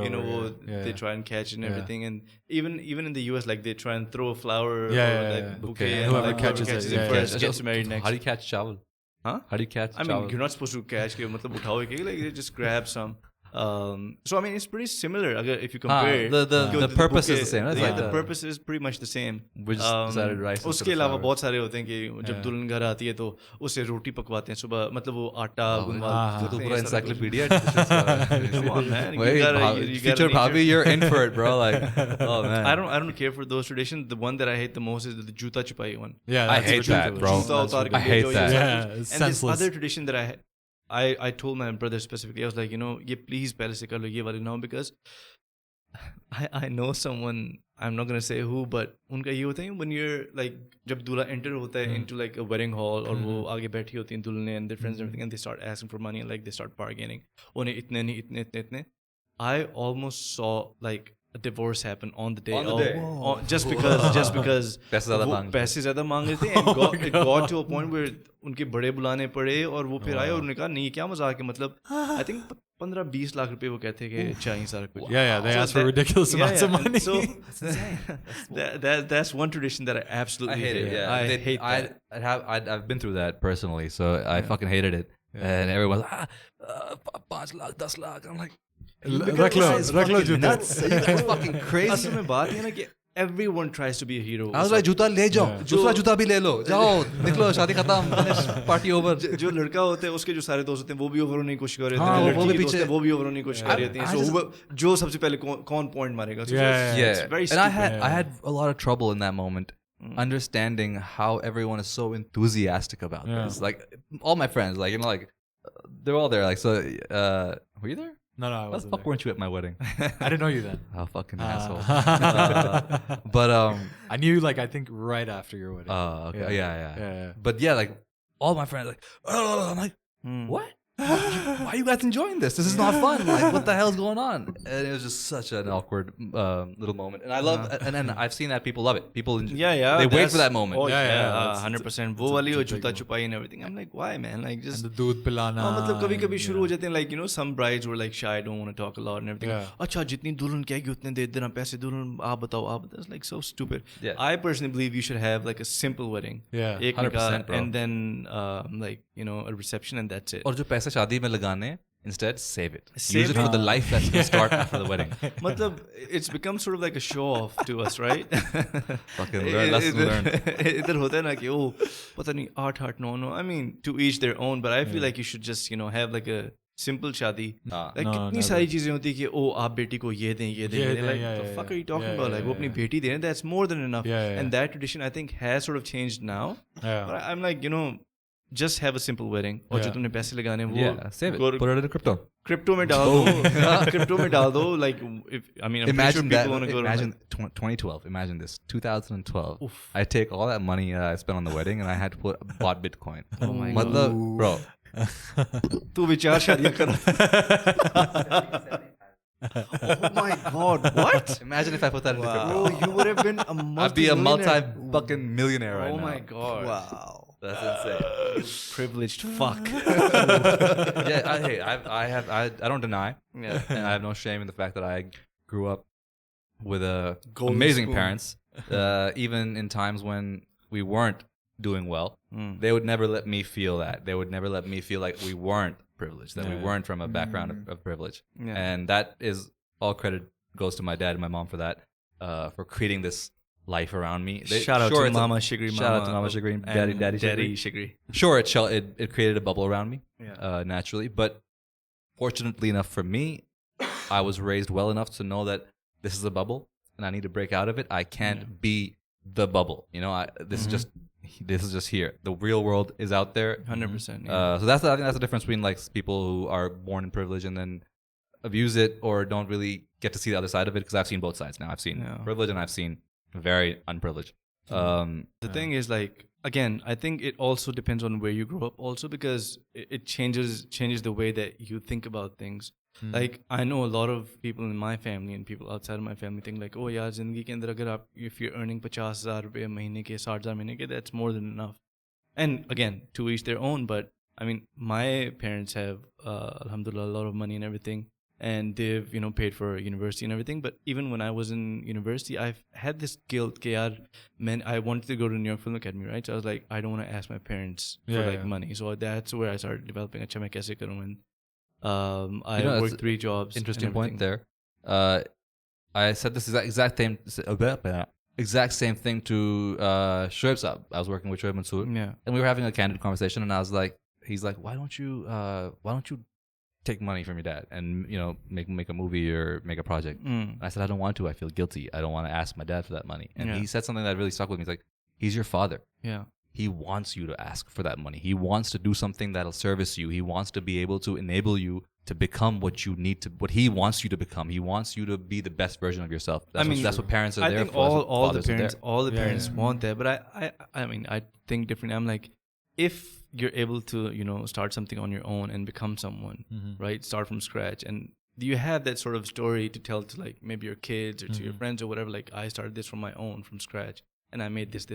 S1: you know, वो they try and catch and everything. And even in the US, like, they try and throw a flower or like bouquet, and
S2: whoever
S1: like,
S2: catches it
S1: first gets married next.
S3: How do you catch चावल?
S1: Huh?
S3: How do you catch?
S1: I mean, you're not supposed to catch के मतलब उठाओ के, like, you just grab some. So I mean, it's pretty similar. If you compare,
S3: the purpose is the same. Right?
S1: Yeah, the purpose is pretty much the same.
S3: We just decided rice.
S1: उसके अलावा बहुत सारे होते हैं कि जब दुल्हन घर आती है तो उससे रोटी पकवाते हैं सुबह, मतलब वो आटा गुनवाते हैं.
S3: पूरा encyclopedia.
S1: Come on, man.
S3: Future Bobby, you're in for it, bro. Like, oh man.
S1: I don't care for those traditions. The one that I hate the most is the juta chupai one.
S2: Yeah,
S3: I hate that, bro. I hate that.
S2: Yeah, it's
S1: and
S2: senseless.
S1: this other tradition that I told my brother specifically, I was like, ye please pehle se kar lo ye wali now, because I know someone, I'm not gonna say who, but unka ye hota hai when you're like, jab दूल्हा enter hota hai into like a wedding hall, और वो आगे बैठी होती हैं दुल्हन and their friends and everything, and they start asking for money and like they start bargaining. उन्हें इतने नहीं, इतने इतने इतने. I almost saw like a divorce happen on the day. Just because पैसे ज़्यादा मांग रहे थे, and it got to a point where उनके बड़े बुलाने पड़े और वो फिर आए और उन्होंने कहा नहीं क्या मजाक है, मतलब I think 15-20 लाख रुपए वो कहते हैं कि चाहिए सारा कुछ.
S2: Yeah, they ask for ridiculous amounts of money.
S1: So that's one tradition that I absolutely hate.
S3: Yeah,
S1: I hate that.
S3: I've been through that personally, so I fucking hated it. And everyone's 5 lakh, 10 lakh. I'm like,
S2: रख लो
S3: nuts. That's fucking crazy.
S1: असल में बात है ना कि everyone tries to be a hero.
S3: I was like, जूता ले जाओ, दूसरा जूता भी ले लो, जाओ निकलो, शादी खत्म, पार्टी ओवर.
S1: जो लड़का होता है उसके जो सारे दोस्त होते हैं वो भी ओवर होने की कोशिश कर रहे होते हैं, लड़की के दोस्त हैं वो भी ओवर होने की कोशिश कर रही होती हैं. So जो सबसे पहले कौन पॉइंट मारेगा.
S3: And I had a lot of trouble in that moment understanding how everyone is so enthusiastic about this. Like all my friends, like, you know, like they're all there. Like, so were you there?
S2: No, I wasn't.
S3: Why the fuck weren't you at my wedding?
S2: I didn't know you then.
S3: Oh, fucking asshole. But
S2: I knew you, like, I think right after your wedding.
S3: Oh, okay. Yeah. But yeah, like all my friends, like, I'm like, what? Why are you guys enjoying this? This is not fun. Like, what the hell's going on? And it was just such an awkward little moment. And I love, and then I've seen that people love it. People, they wait for that moment.
S1: Oh, yeah, 100%. वो वाली हो जूता छुपाई and everything. I'm like, why, man? Like, just
S2: and the दूध पिलाना.
S1: मतलब कभी-कभी शुरू हो जाते हैं, like, you know, some brides were like shy, don't want to talk a lot and everything. अच्छा, जितनी दुल्हन कहेगी उतने दे देना पैसे, दुल्हन आप बताओ. It's like so stupid. I personally believe you should have like a simple wedding.
S2: Yeah,
S1: 100%, bro. And then like, you know, a reception and that's it.
S3: और जो पैसे शादी में लगाने, instead save it. Use it for the life that's going to start after the wedding.
S1: मतलब it's become sort of like a show off to us, right?
S3: Fucking learn, lesson learned.
S1: इधर होता है ना कि ओ पता नहीं 8 9. I mean, to each their own, but I feel like you should just, you know, have like a simple शादी. Like कितनी सारी चीजें होती है कि ओ आप बेटी को ये दें. Like the fuck are you talking about? Like वो अपनी बेटी दें, that's more than enough. And that tradition I think has sort of changed now. But I'm like, you know, just have a simple wedding. और जो तुमने पैसे लगाने वो
S3: save it. Put it in crypto.
S1: Crypto में डाल दो. Crypto में डाल दो. Like, if I mean, I'm
S3: imagine
S1: pretty sure people want to go.
S3: Imagine 2012. Imagine this. 2012. Oof. I take all that money I spent on the wedding and I had to bought Bitcoin.
S1: Oh my god,
S3: bro.
S1: तू विचार शादियाँ कर. Oh my god, what?
S3: Imagine if I put that in crypto.
S1: Bro, you would have been a multi-millionaire.
S3: I'd be a multi-fucking millionaire right now.
S1: Oh my god.
S4: Wow.
S3: That's insane.
S1: Privileged fuck.
S3: I don't deny.
S1: Yeah.
S3: And I have no shame in the fact that I grew up with amazing parents. Even in times when we weren't doing well, they would never let me feel that. They would never let me feel like we weren't privileged, that we weren't from a background of privilege. Yeah. And that is all credit goes to my dad and my mom for that, for creating this life around me.
S1: Shout out to Mama Shigri.
S3: Shout out to Mama Shigri, Daddy Shigri. Sure, it created a bubble around me, naturally. But fortunately enough for me, I was raised well enough to know that this is a bubble and I need to break out of it. I can't be the bubble. You know, this is just here. The real world is out there.
S1: 100%.
S3: So I think that's the difference between like people who are born in privilege and then abuse it or don't really get to see the other side of it. Because I've seen both sides now. I've seen privilege and I've seen very unprivileged.
S1: The thing is, like, again, I think it also depends on where you grow up also, because it changes the way that you think about things. Like, I know a lot of people in my family and people outside of my family think like, oh yaar, zindagi ke andar agar aap, if you're earning 50,000 rupees mahine ke, 60,000 mahine ke, that's more than enough. And again, to each their own, but I mean, my parents have alhamdulillah a lot of money and everything, and they've, you know, paid for university and everything. But even when I was in university, I've had this guilt ke yaar, man, I wanted to go to New York Film Academy, right? So I was like, I don't want to ask my parents for like money. So that's where I started developing acha main kaise karun. And I worked 3 jobs.
S3: Interesting point there. I said this exact same thing to Shoaib Saab. I was working with Shoaib Mansoor, and we were having a candid conversation. And I was like, he's like, why don't you take money from your dad and make a movie or make a project? And I said, I don't want to. I feel guilty. I don't want to ask my dad for that money. And he said something that really stuck with me. He's like, he's your father.
S1: Yeah.
S3: He wants you to ask for that money. He wants to do something that'll service you. He wants to be able to enable you to become what he wants you to become. He wants you to be the best version of yourself. That's what parents are there for.
S1: All the parents want that. But I mean, I think differently. I'm like, if you're able to, start something on your own and become someone, right? Start from scratch. And you have that sort of story to tell to like maybe your kids or to your friends or whatever. Like, I started this from my own, from scratch. And I made this.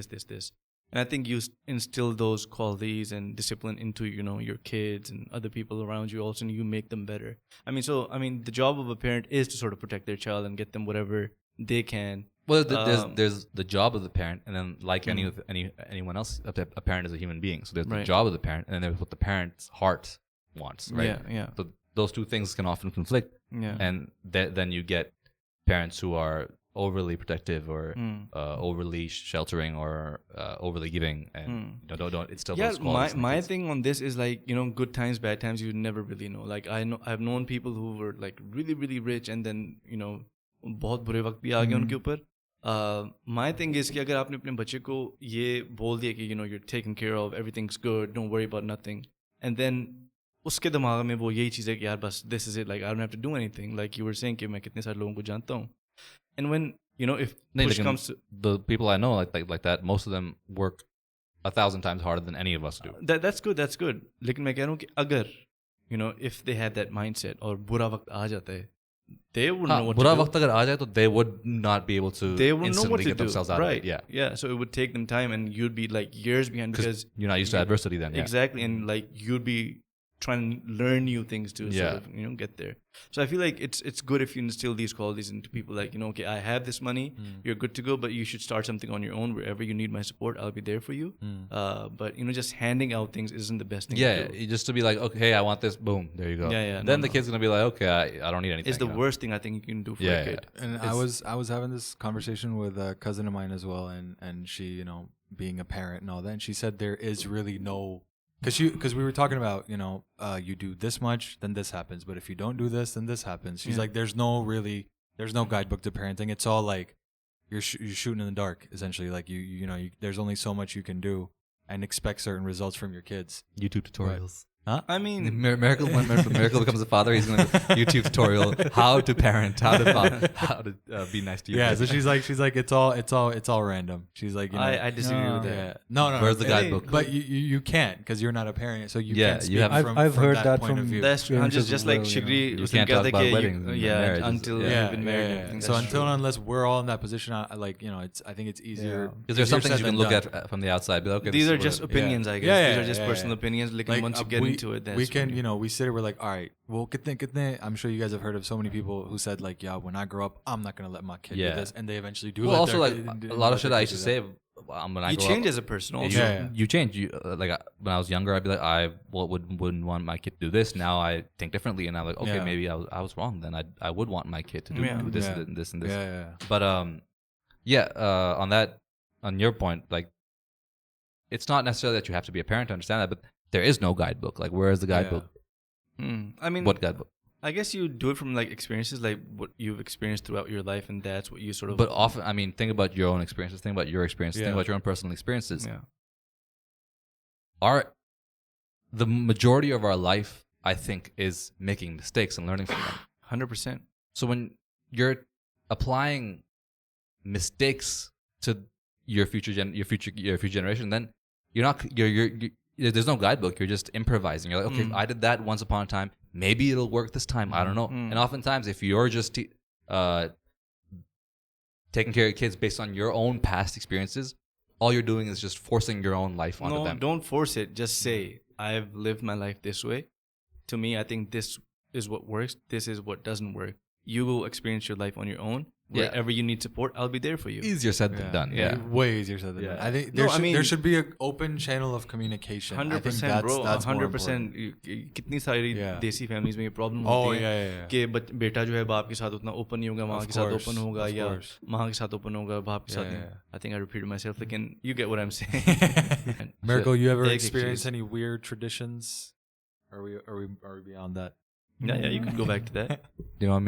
S1: And I think you instill those qualities and discipline into, your kids and other people around you also, and you make them better. I mean, the job of a parent is to sort of protect their child and get them whatever they can.
S3: Well, there's the job of the parent, and then like anyone else, a parent is a human being. So there's the job of the parent, and then there's what the parent's heart wants, right?
S1: Yeah.
S3: So those two things can often conflict. Yeah. And then you get parents who are overly protective or overly sheltering or overly giving, and don't instill those qualities.
S1: My thing on this is like, good times, bad times, you never really know. Like I've known people who were like really really rich, and then बहुत बुरे वक्त भी आ गए उनके ऊपर. My thing is कि अगर आपने अपने बच्चे को ये बोल दिया कि you're taken care of, everything's good, don't worry about nothing, and then उसके दिमाग में वो यही चीज़ है कि यार बस this is it, like I don't have to do anything, like you were saying कि मैं कितने सारे लोगों को जानता हूँ. And when if push comes to
S3: the people I know like that, most of them work 1,000 times harder than any of us do.
S1: That's good. लेकिन मैं कह रहा हूँ कि अगर if they had that mindset और बुरा वक्त आ जाता है, they wouldn't know what to do.
S3: बुरा वक्त अगर आ जाए तो they would not be able to instantly get themselves out of it.
S1: Yeah. So it would take them time, and you'd be like years behind because
S3: you're not used to adversity then.
S1: Exactly, and like you'd be trying to learn new things to sort of get there. So I feel like it's good if you instill these qualities into people, like okay, I have this money, you're good to go, but you should start something on your own. Wherever you need my support, I'll be there for you. But just handing out things isn't the best thing to do.
S3: Just to be like, okay, hey, I want this, boom, there you go. Then the kid's gonna be like, okay, I don't need anything.
S1: It's the worst thing I think you can do for a kid.
S2: And I was having this conversation with a cousin of mine as well, and she being a parent and all that, and she said there is really no. Because we were talking about, you do this much, then this happens. But if you don't do this, then this happens. She's like, there's no guidebook to parenting. It's all like you're shooting in the dark, essentially. Like there's only so much you can do and expect certain results from your kids.
S3: YouTube tutorials.
S2: Huh?
S1: I mean,
S3: when Miracle becomes a father, he's going to YouTube tutorial how to parent, how to be nice to you.
S2: Yeah, so she's like it's all random. She's like,
S1: I disagree with that.
S2: Yeah. No.
S3: Where's the guidebook?
S2: But you can't because you're not a parent, so you can't speak
S4: I've heard that
S2: point
S4: from
S2: of view.
S1: That's just like Shigri.
S3: You can't talk about weddings,
S1: until you've been married.
S2: Yeah. So unless we're all in that position, I think it's easier.
S3: Because there's some things you can look at from the outside. Be like, okay,
S1: these are just opinions, I guess. These are just personal opinions. Like once you get into it,
S2: we can. We sit here, we're like, all right, well, kitne. I'm sure you guys have heard of so many people who said like, yeah, when I grow up, I'm not going to let my kid do this. And they eventually do.
S3: Well, also like a lot of shit I used to say when I
S1: you
S3: grow
S1: change
S3: up,
S1: as a person also.
S3: You change. Like when I was younger, I'd be like, I wouldn't want my kid to do this. Now I think differently, and I'm like, okay, maybe I was wrong. Then I would want my kid to do this and this and this.
S2: Yeah.
S3: But on your point, like, it's not necessarily that you have to be a parent to understand that, but there is no guidebook. Like, where is the guidebook?
S1: I mean,
S3: what guidebook?
S1: I guess you do it from like experiences, like what you've experienced throughout your life, and that's what you sort of.
S3: But often, I mean, think about your own experiences. Think about your experiences. Think about your own personal experiences.
S1: Yeah.
S3: The majority of our life, I think, is making mistakes and learning from them.
S1: 100%.
S3: So when you're applying mistakes to your future generation, then there's no guidebook. You're just improvising. You're like, okay, I did that once upon a time. Maybe it'll work this time. I don't know. And oftentimes, if you're just taking care of your kids based on your own past experiences, all you're doing is just forcing your own life onto them.
S1: No, don't force it. Just say, I've lived my life this way. To me, I think this is what works. This is what doesn't work. you go experience your life on your own. Wherever you need support, I'll be there for you.
S3: Easier said than done. Yeah.
S2: Way easier said than done. I think there should be an open channel of communication.
S1: 100% bro. 100%. कितनी सारी देसी families में ये problem होती है कि बेटा जो है बाप के साथ उतना open नहीं होगा, माँ के साथ open होगा या माँ के साथ open होगा, बाप के साथ नहीं. I think I repeated myself. Again, you get what I'm saying.
S2: MRKLE, you ever experienced any weird traditions? Are we beyond that?
S1: Yeah, you can go back to that.
S3: Do you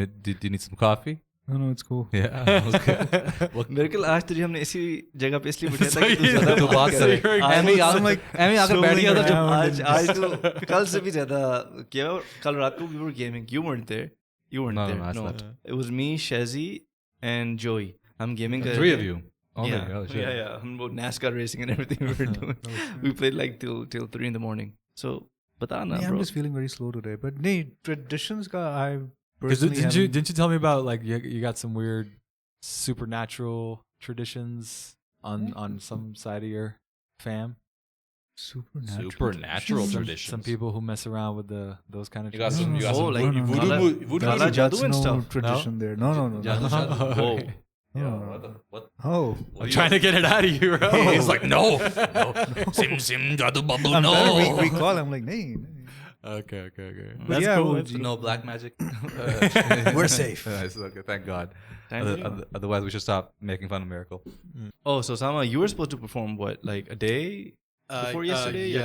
S3: need some coffee?
S4: No, it's cool.
S3: Yeah.
S1: MRKLE आज तुझे हमने इसी जगह पे इसलिए बिठाया था कि तू ज़्यादा बात करे.
S3: एमी आकर बैठ गया था जब
S1: आज तो कल से भी ज़्यादा क्या कल रात को we were gaming. You weren't there. No. It was me, Shazzy, and Joey. I'm gaming.
S3: 3 of you.
S1: Yeah. हम वो NASCAR racing and everything we were doing. We played like till 3 in the morning. So बता ना bro.
S4: I'm just feeling very slow today. But nee, traditions का I.
S2: Didn't you tell me about like you got some weird supernatural traditions on some side of your fam?
S3: Supernatural traditions.
S2: Some people who mess around with those kind of.
S3: You got some
S1: like
S3: voodoo
S1: jadoo and stuff.
S4: Tradition there. No.
S3: Whoa. What?
S4: Oh,
S2: I'm trying to get it out of you, bro.
S3: He's like, no. Sim jadoo babu
S4: I'm
S3: no.
S4: trying to recall. I'm like, nee.
S2: Okay.
S1: That's
S4: But yeah,
S1: cool.
S3: No black magic.
S4: We're safe.
S3: Okay, thank God. Otherwise, we should stop making fun of MRKLE.
S1: Oh, so Sama, you were supposed to perform what, like a day before yesterday?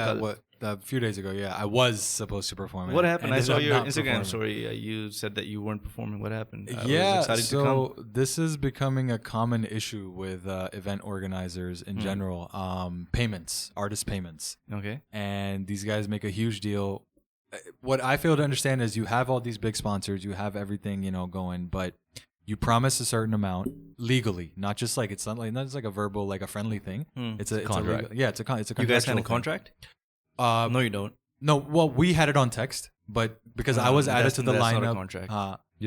S2: A few days ago. Yeah, I was supposed to perform.
S1: What happened? I saw your Instagram story. You said that you weren't performing. What happened?
S2: So this is becoming a common issue with event organizers in general. Payments, artist payments.
S1: Okay.
S2: And these guys make a huge deal. What I fail to understand is you have all these big sponsors, you have everything, going, but you promise a certain amount legally, not just like it's not just like a verbal, like a friendly thing. It's a
S3: contract.
S2: It's a contract.
S1: You guys signed a contract? No, you don't.
S2: No, well, we had it on text, but because I was added to the lineup,
S1: not a contract.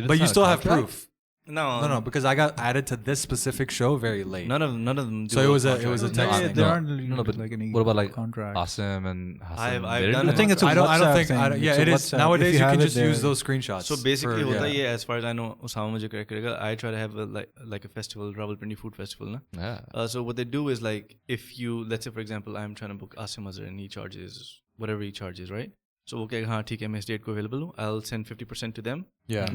S2: but you still have proof.
S1: No,
S2: because I got added to this specific show very late.
S1: None of them.
S2: So it was a text thing.
S4: There aren't
S3: but
S4: like any
S3: what about like
S4: contracts.
S3: Asim and Hassan?
S1: I've done.
S4: I think it's a WhatsApp thing.
S2: Yeah, it is. Nowadays, you can just use those screenshots.
S1: So basically, as far as I know, Osama mujhe correct karega, I try to have like a festival, Rawalpindi Food Festival, na?
S3: Yeah.
S1: So what they do is like, if you, let's say for example, I'm trying to book Asim Azhar and he charges whatever he charges, right? So okay, haan, theek hai, main is date ko available hu. I'll send 50% to them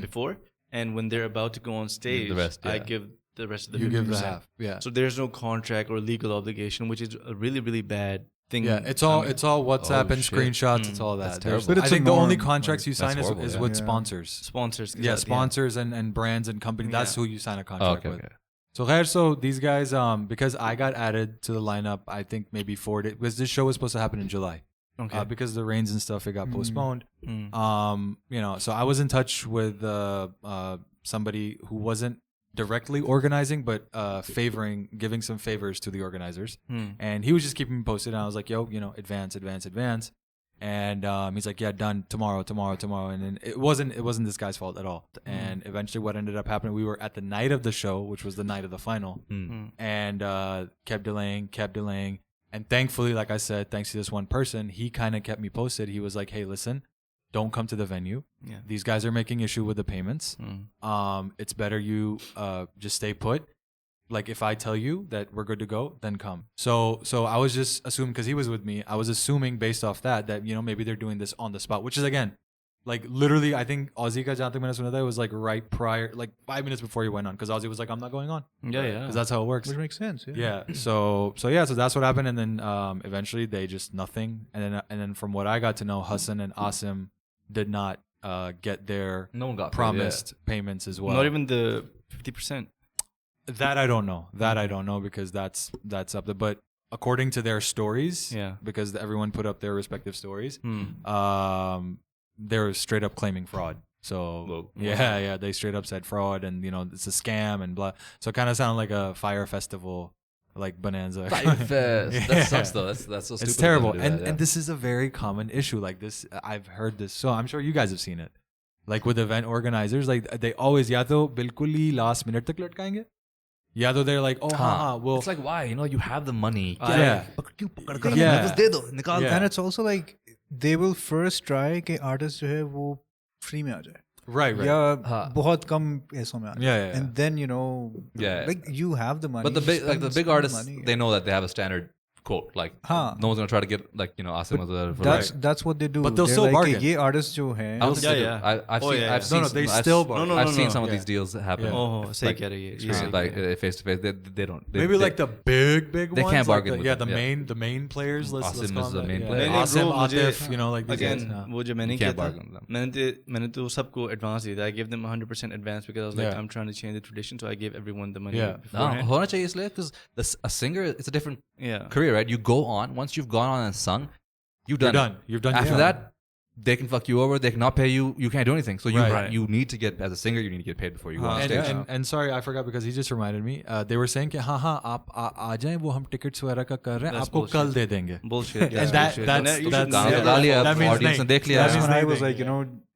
S1: before. And when they're about to go on stage, I give the rest of the 50%.
S2: You give the half. Yeah.
S1: So there's no contract or legal obligation, which is a really, really bad thing.
S2: Yeah, it's all WhatsApp and screenshots. It's all that.
S3: That's terrible.
S4: But
S2: I think the only contracts you sign
S3: horrible,
S2: is with sponsors.
S1: Sponsors.
S2: Yeah, sponsors and brands and companies. That's who you sign a contract with.
S3: Okay.
S2: So these guys, because I got added to the lineup, I think maybe 4 days, because this show was supposed to happen in July.
S1: Okay.
S2: Because of the rains and stuff, it got postponed. So I was in touch with somebody who wasn't directly organizing, but giving some favors to the organizers. And he was just keeping me posted. And I was like, yo, advance. And he's like, yeah, done tomorrow. And then it wasn't this guy's fault at all. And eventually what ended up happening, we were at the night of the show, which was the night of the final, and kept delaying. And thankfully, like I said, thanks to this one person, he kind of kept me posted. He was like, hey, listen, don't come to the venue.
S1: Yeah.
S2: These guys are making issue with the payments. It's better you just stay put. Like if I tell you that we're good to go, then come. So I was just assuming, because he was with me, I was assuming based off that maybe they're doing this on the spot, which is again, like literally, I think Ozzy ka jahan tak maine suna tha, it was like right prior, like 5 minutes before he went on, because Ozzy was like, I'm not going on.
S1: Yeah.
S2: Because that's how it works.
S4: Which makes sense.
S2: Yeah. So that's what happened, and then eventually they just nothing, and then from what I got to know, Hassan and Asim did not get their promised payments as well.
S1: Not even the 50%.
S2: That I don't know because that's up there. But according to their stories, because everyone put up their respective stories, they're straight up claiming fraud. So they straight up said fraud, and it's a scam and blah. So it kind of sounded like a fire festival, like bonanza.
S3: Fire fest. That sucks though. That's so stupid.
S2: It's terrible. And this is a very common issue. Like this, I've heard this. So I'm sure you guys have seen it. Like with event organizers, like they always ya to bilkul hi last minute tak latkayenge. Yeah, though they're like, well,
S3: it's like, why? You have the money.
S2: Yeah.
S4: And it's also like they will first try कि artist जो है वो free में आ जाए.
S2: Right.
S4: Yeah, बहुत कम पैसों में आते हैं.
S2: Yeah.
S4: And then like you have the money.
S3: But the big artists, they know that they have a standard quote. Like no one's gonna try to get like Asim
S4: that's what they do.
S2: But they'll still bargain.
S4: ये artists जो हैं.
S3: I've seen
S2: they still bargain.
S3: I've seen some of these deals happen.
S1: Oh, सही कह रही है.
S3: Like face to face, they don't.
S2: Maybe like the big ones.
S3: They can't bargain.
S2: Like the main players. Let's
S3: Asim
S2: call
S3: is the
S2: them
S3: main
S2: that.
S3: player.
S2: Asim, Atif, like these
S1: again,
S2: guys.
S1: वो जो मैंने किया था, मैंने तो सबको advance दिया था. I gave them 100% advance because I was like, I'm trying to change the tradition, so I gave everyone the money.
S3: होना चाहिए इसलिए because a singer, it's a different career, right? You go on. Once you've gone on and sung, you're done.
S2: You've done.
S3: After that, they can fuck you over. They cannot pay you. You can't do anything. So you need to get, as a singer, you need to get paid before you go on stage.
S2: And sorry, I forgot because he just reminded me. They were saying कि हाँ आप आ जाएं, वो हम tickets वगैरह का कर रहे हैं, आपको कल दे देंगे.
S1: Bullshit.
S2: And that means
S3: audience ने देख लिया.
S4: That's when I was like,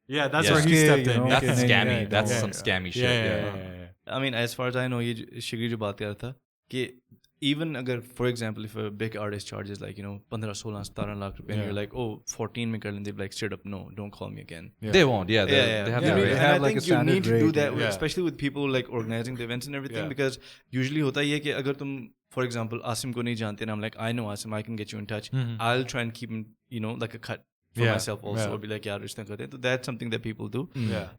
S2: yeah, that's where he stepped in.
S3: That's scammy. That's some scammy shit.
S2: Yeah.
S1: I mean, as far as I know, ये शिगरी जो बात कर रहा था कि even अगर for example if a big artist charges like 15, 16, 17 lakh रुपए and you're like 14 में कर लें, they're like straight up no, don't call me again.
S3: They won't. They have that rate.
S1: And I think you need to do that especially with people like organizing the events and everything because usually होता ही है कि अगर तुम for example Asim को नहीं जानते and I'm like I know Asim, I can get you in touch. I'll try and keep him like a cut for myself also. Or be like यार रिश्ता करते हैं. So that's something that people do.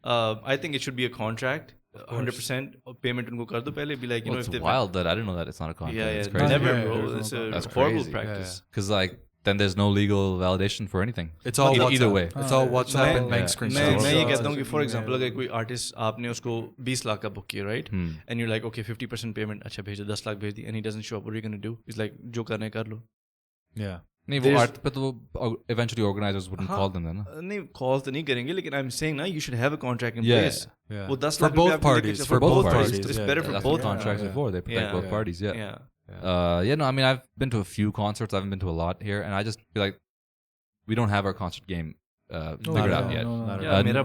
S1: I think it should be a contract. 100% payment unko kar do pehle. Be like,
S3: it's wild that I didn't know that it's not a contract.
S1: It's
S3: crazy.
S1: Never, bro. It's a horrible practice.
S3: Because like then there's no legal validation for anything.
S2: It's all
S3: either way.
S2: It's all WhatsApp and bank screenshots.
S1: मैं ये कहता हूँ कि for example अगर कोई artist आपने उसको 20 लाख का book किया, right? And you're like, okay, 50% payment, अच्छा भेज दो, 10 लाख भेज दी, and he doesn't show up. What are you gonna do? He's like, जो करना है कर लो.
S2: Yeah.
S3: नहीं वो art पे तो eventually organizers wouldn't call them then.
S1: नहीं call तो नहीं करेंगे, लेकिन I'm saying ना you should have a contract in place.
S2: Yeah.
S1: वो 10
S2: for both parties.
S1: For both parties. It's better for both
S3: contracts before they protect both parties. No, I mean I've been to a few concerts. I haven't been to a lot here, and I just feel like we don't have our concert game figured out yet.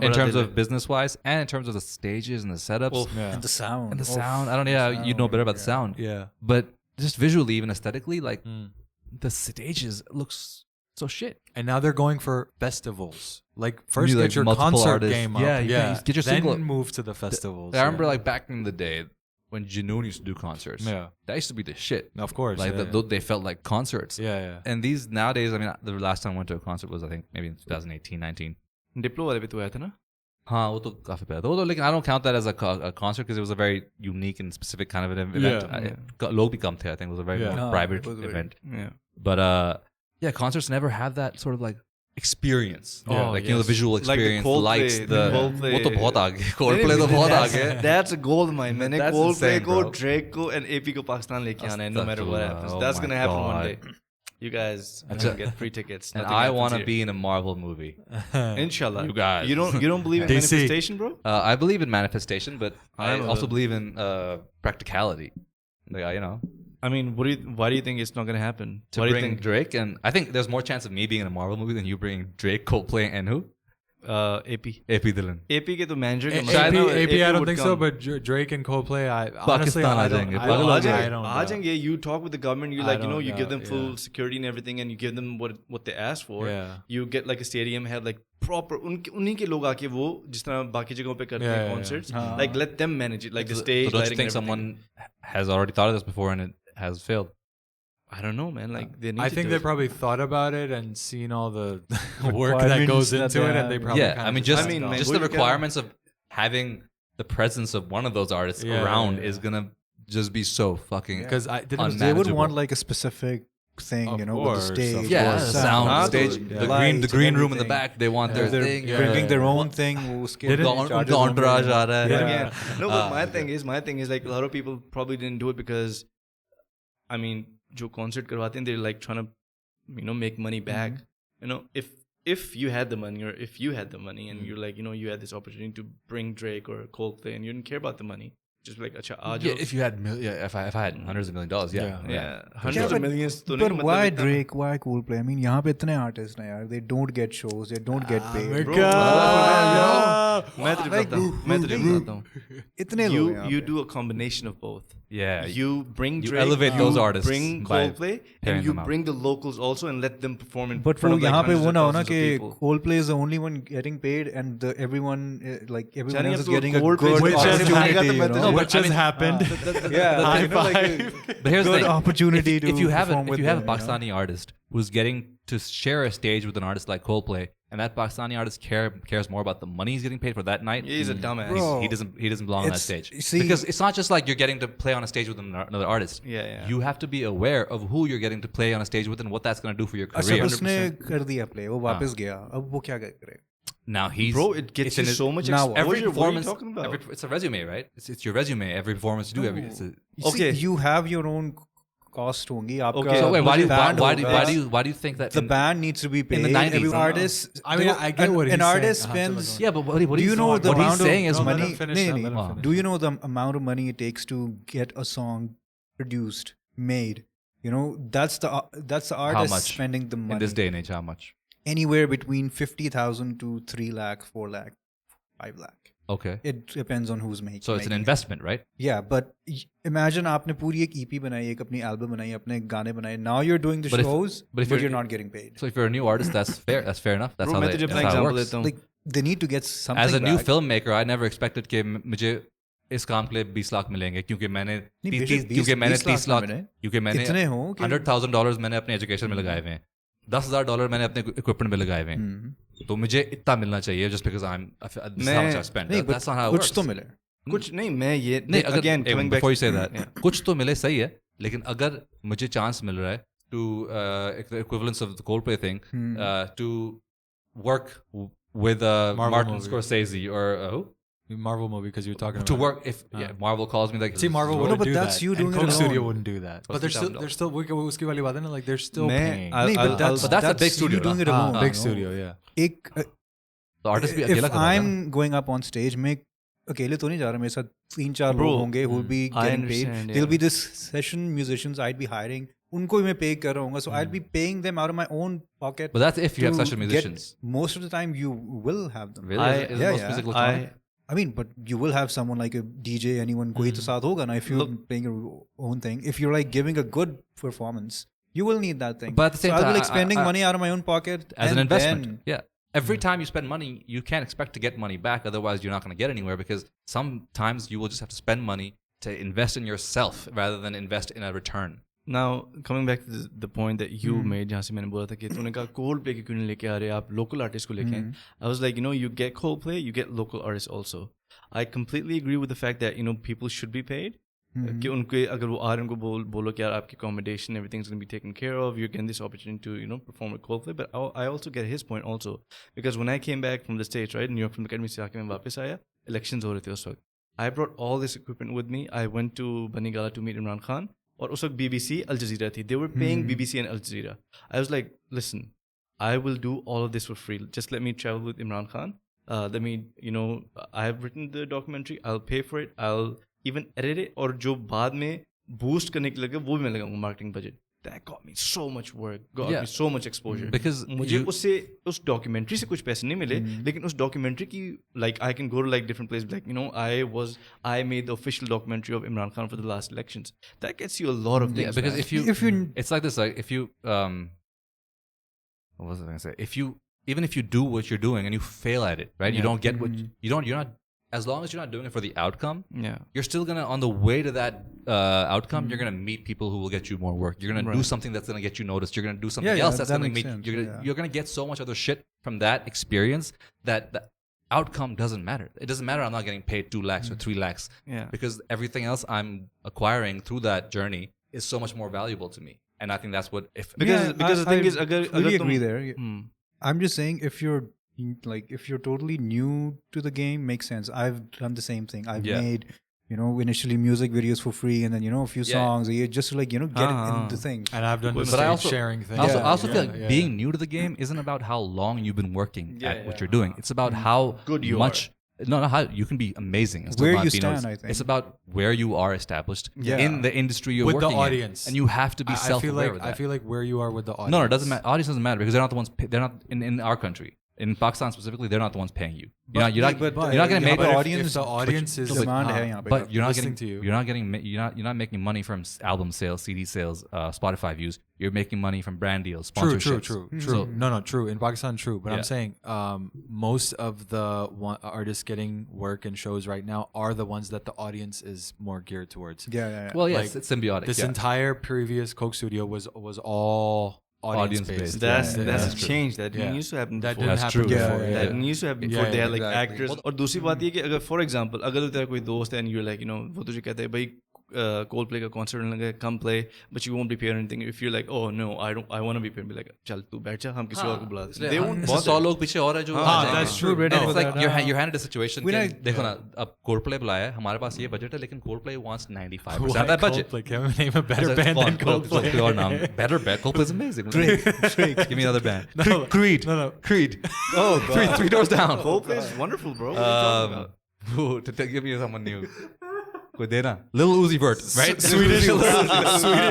S3: In terms of business wise, and in terms of the stages and the setups
S4: and the sound.
S3: I don't know. You know better about the sound.
S2: Yeah.
S3: But just visually, even aesthetically, like. The stages looks so shit.
S2: And now they're going for festivals. Like first get your concert game up.
S3: Get your single.
S2: Then move to the festivals.
S3: I remember like back in the day when Junoon used to do concerts.
S2: Yeah.
S3: That used to be the shit.
S2: Of course.
S3: Like they felt like concerts.
S2: Yeah.
S3: And these nowadays, I mean, the last time I went to a concert was I think maybe in 2018, 19.
S1: Diplo वाले भी तो आया था ना?
S3: हाँ वो तो काफी पहले था. Like I don't count that as a concert because it was a very unique and specific kind of an event. लोग भी कम थे. I think it was a very more private event.
S1: Yeah.
S3: But concerts never have that sort of like experience. The visual experience,
S1: like
S3: the lights, the
S1: Coldplay.
S3: वो तो बहुत आगे. Coldplay तो बहुत आगे.
S1: That's a gold mine. मैंने Coldplay को, Drake को, and AP को पाकिस्तान लेके आना है. No matter what happens, that's gonna happen one day. You guys are gonna get free tickets.
S3: And I want to be in a Marvel movie.
S1: Inshallah.
S3: You guys.
S1: You don't believe in manifestation, bro?
S3: I believe in manifestation, but I also believe in practicality. Like,
S1: I mean, why do you think it's not going to happen?
S3: To bring Drake, and I think there's more chance of me being in a Marvel movie than you bringing Drake, Coldplay, and who?
S1: AP
S3: Dhillon.
S1: AP के तो manager का
S2: AP I don't think so, but Drake and Coldplay, honestly, I don't.
S1: आ जाएंगे. You talk with the government. You you give them full security and everything, and you give them what they ask for. You get like a stadium, have like proper. उन्हीं के लोग आके वो जिस तरह बाकी जगहों पे करते हैं concerts. Like let them manage it, like the stage.
S3: So don't you think someone has already thought of this before and it has failed?
S1: I don't know, man. Like
S2: I think they probably thought about it and seen all the work that goes into it, and they probably
S3: just the requirements of having the presence of one of those artists around is gonna just be so fucking unmanageable.
S4: They would want like a specific thing, with the stage,
S3: sound stage, the green room in the back. They want their thing,
S4: bringing their own thing.
S3: entourage aa raha hai.
S1: No, but my thing is like a lot of people probably didn't do it because, I mean, जो concert करवाते हैं, they're like trying to, make money back. If you had the money, or if you had the money, and you're like, you had this opportunity to bring Drake or Coldplay, and you didn't care about the money, just like, acha,
S3: if you had if I had hundreds of $1 millions,
S1: hundreds of millions.
S4: But why Drake? Why Coldplay? I mean, यहाँ पे इतने artists हैं यार. They don't get shows. They don't get paid.
S1: मैं तो बताता हूँ. इतने लोग. You do a combination of both.
S3: Yeah.
S1: You bring Drake,
S3: elevate those artists.
S1: Bring Coldplay, and you bring the locals also and let them perform in front of like hundreds of thousands of people.
S4: Coldplay is the only one getting paid, and everyone else is getting a good
S2: opportunity. Which has happened.
S4: Yeah,
S3: but here's the thing.
S4: Opportunity
S3: if you have a Pakistani artist who's getting to share a stage with an artist like Coldplay, and that Pakistani artist cares more about the money he's getting paid for that night.
S1: He's a dumbass.
S4: Bro,
S3: he doesn't belong on that stage. Because it's not just like you're getting to play on a stage with another artist.
S1: Yeah.
S3: You have to be aware of who you're getting to play on a stage with and what that's going to do for your career. Now
S1: it gets you so much
S3: exposure.
S1: Every performance, what are you talking about?
S3: It's a resume, right? It's your resume. Every performance you do.
S4: Okay, you have your own cost hongi.
S3: Okay, so wait, why do you think that
S4: the band needs to be paid?
S3: In the 90s,
S4: every artist.
S2: I mean, I get what he's saying.
S4: An artist spends.
S3: Yeah, but what
S4: do you know the amount of
S3: saying is
S4: money? Do you know the amount of money it takes to get a song produced, made? You know, that's the artist spending the money
S3: in this day and age. How much?
S4: Anywhere between 50,000 to 3 lakh, 4 lakh, 5 lakh.
S3: Okay.
S4: It depends on who's making.
S3: So it's an investment, right?
S4: Yeah, but imagine आपने पूरी एक EP बनाई, एक अपनी album बनाई, अपने गाने बनाए. Now you're doing the shows, but you're not getting paid.
S3: So if you're a new artist, that's fair. That's fair enough. That's how it works.
S4: Like they need to get something.
S3: As a new
S4: back.
S3: filmmaker, I never expected कि मुझे इस काम के लिए 20 लाख मिलेंगे क्योंकि मैंने 100,000 मैंने अपने एजुकेशन में लगाए हुए हैं, $10,000 मैंने अपने इक्विपमेंट में लगाए हुए हैं, तो मुझे इतना मिलना चाहिए just because this is how much I spent. That's not how it works.
S4: कुछ तो मिले.
S1: कुछ नहीं, मैं ये
S3: again before you say that, कुछ तो मिले सही है, लेकिन अगर मुझे चांस मिल रहा है to the equivalence of the Coldplay thing, to work with Martin Scorsese or who?
S2: Marvel movie, because you're talking
S3: to
S2: about
S3: work if Marvel calls me like
S2: Marvel wouldn't
S4: but
S2: do
S4: that's
S2: that.
S4: you doing
S2: Coke
S4: it
S2: Studio
S4: alone.
S2: wouldn't do that, but they're still uski wali baat hai na, like they're still paying.
S4: But that's a
S3: big studio.
S4: You doing it alone.
S2: Big studio, yeah.
S3: The artist भी
S4: if I'm going up on stage, मैं अकेले तो नहीं जा रहा, मेरे साथ 3-4 लोग होंगे who will be getting paid. There'll be this session musicians I'd be hiring. उनको भी मैं pay कर रहा हूँ, so I'll be paying them out of my own pocket.
S3: But that's if you have session musicians.
S4: Most of the time, you will have them.
S3: Really?
S4: I mean, but you will have someone like a DJ, anyone कोई तो साथ होगा ना, if you're playing your own thing. If you're like giving a good performance, you will need that thing.
S3: But at the same
S4: time,
S3: I'll
S4: be like spending money out of my own pocket
S3: as an investment. Yeah. Every time you spend money, you can't expect to get money back. Otherwise, you're not going to get anywhere, because sometimes you will just have to spend money to invest in yourself rather than invest in a return.
S1: Now, coming back to the point that you made, जहाँ से मैंने बोला था कि तूने कहा Coldplay के क्यों नहीं लेके आ रहे आप local artists को लेके आए. I was like, you get Coldplay, you get local artists also. I completely agree with the fact that people should be paid. कि उनके अगर वो आ रहे हैं उनको बोलो कि यार आपकी accommodation, everything's going to be taken care of, you're getting this opportunity to perform at Coldplay. But I also get his point also, because when I came back from the States, right, New York from the academy से आके मैं वापस आया, elections हो रहे थे उस वक्त. I brought all this equipment with me. I went to Bani Gala to meet Imran Khan. और उस वक्त BBC Al Jazeera थी. They were paying BBC and Al Jazeera. I was like, listen, I will do all of this for free. Just let me travel with Imran Khan. Let me, I have written the documentary. I'll pay for it. I'll even edit it. और जो बाद में boost करने के लगे वो भी मैं लगाऊंगा marketing budget. That got me so much work, got me so much exposure.
S3: Because
S1: मुझे उससे उस documentary से कुछ पैसे नहीं मिले, लेकिन उस documentary की like I can go to like different places, like I made the official documentary of Imran Khan for the last elections. That gets you a lot of things.
S3: Yeah, because if you it's like this, like if you what was I going to say? If you do what you're doing and you fail at it, right? You don't get what you're not. As long as you're not doing it for the outcome, you're still gonna, on the way to that outcome, you're gonna meet people who will get you more work. You're gonna do something that's gonna get you noticed. You're gonna do something else that's gonna meet. You're gonna get so much other shit from that experience that the outcome doesn't matter. It doesn't matter. I'm not getting paid 2 lakhs or 3 lakhs because everything else I'm acquiring through that journey is so much more valuable to me. And I think that's what
S1: because the thing is,
S4: I really agree there. I'm just saying if you're totally new to the game, makes sense. I've done the same thing. I've made, initially music videos for free, and then a few songs. Just to get it in the thing.
S2: And I've done the same sharing thing.
S3: I also feel like being new to the game isn't about how long you've been working at what you're doing. It's about how
S1: good you
S3: are. No, how you can be amazing. And still
S4: where you stand, I think.
S3: It's about where you are established in the industry you're working
S2: with the audience,
S3: and you have to be self-aware of that.
S2: I feel like where you are with the audience.
S3: No, it doesn't matter. Audience doesn't matter because they're not the ones. They're not in our country. in Pakistan specifically, they're not the ones paying you. You're not getting made.
S2: If the audience is
S4: demand hai yahan pe,
S3: but you're not
S2: listening
S3: getting.
S2: to you.
S3: You're not making money from album sales, CD sales, Spotify views. You're making money from brand deals, sponsorships.
S2: True. So, no, true. In Pakistan, true. But I'm saying most of the artists getting work and shows right now are the ones that the audience is more geared towards.
S4: Yeah.
S3: Well, yes, it's symbiotic.
S2: This entire previous Coke studio was all audience based.
S1: That's changed. That didn't used to happen before.
S2: That didn't happen before.
S1: That didn't used to happen before. They had like actors. और दूसरी बात ये कि अगर for example अगर तेरा कोई दोस्त है and you're like वो तुझे कहता है भाई Coldplay का concert होने लगा, come play, but you won't be paid anything. If you're like, oh no, I want to be paid, be like, चल तू बैठ जा, हम किसी और को बुला देते हैं. They won't.
S3: बहुत 100 लोग पीछे और है जो.
S2: That's true.
S3: It's like you're handed a situation. देखो ना, अब Coldplay बुलाया है, हमारे पास ये budget है, लेकिन Coldplay wants 95% of that budget.
S2: Coldplay, can we name a better band than Coldplay?
S3: Your name, better band. Coldplay's amazing. Drake. Give me another band.
S2: No.
S3: Creed.
S2: No.
S3: Creed.
S1: Oh God.
S3: Three doors down.
S1: Coldplay is wonderful, bro. What are you talking about?
S3: Give me someone new. Lil Uzi Vert, right?
S2: Swedish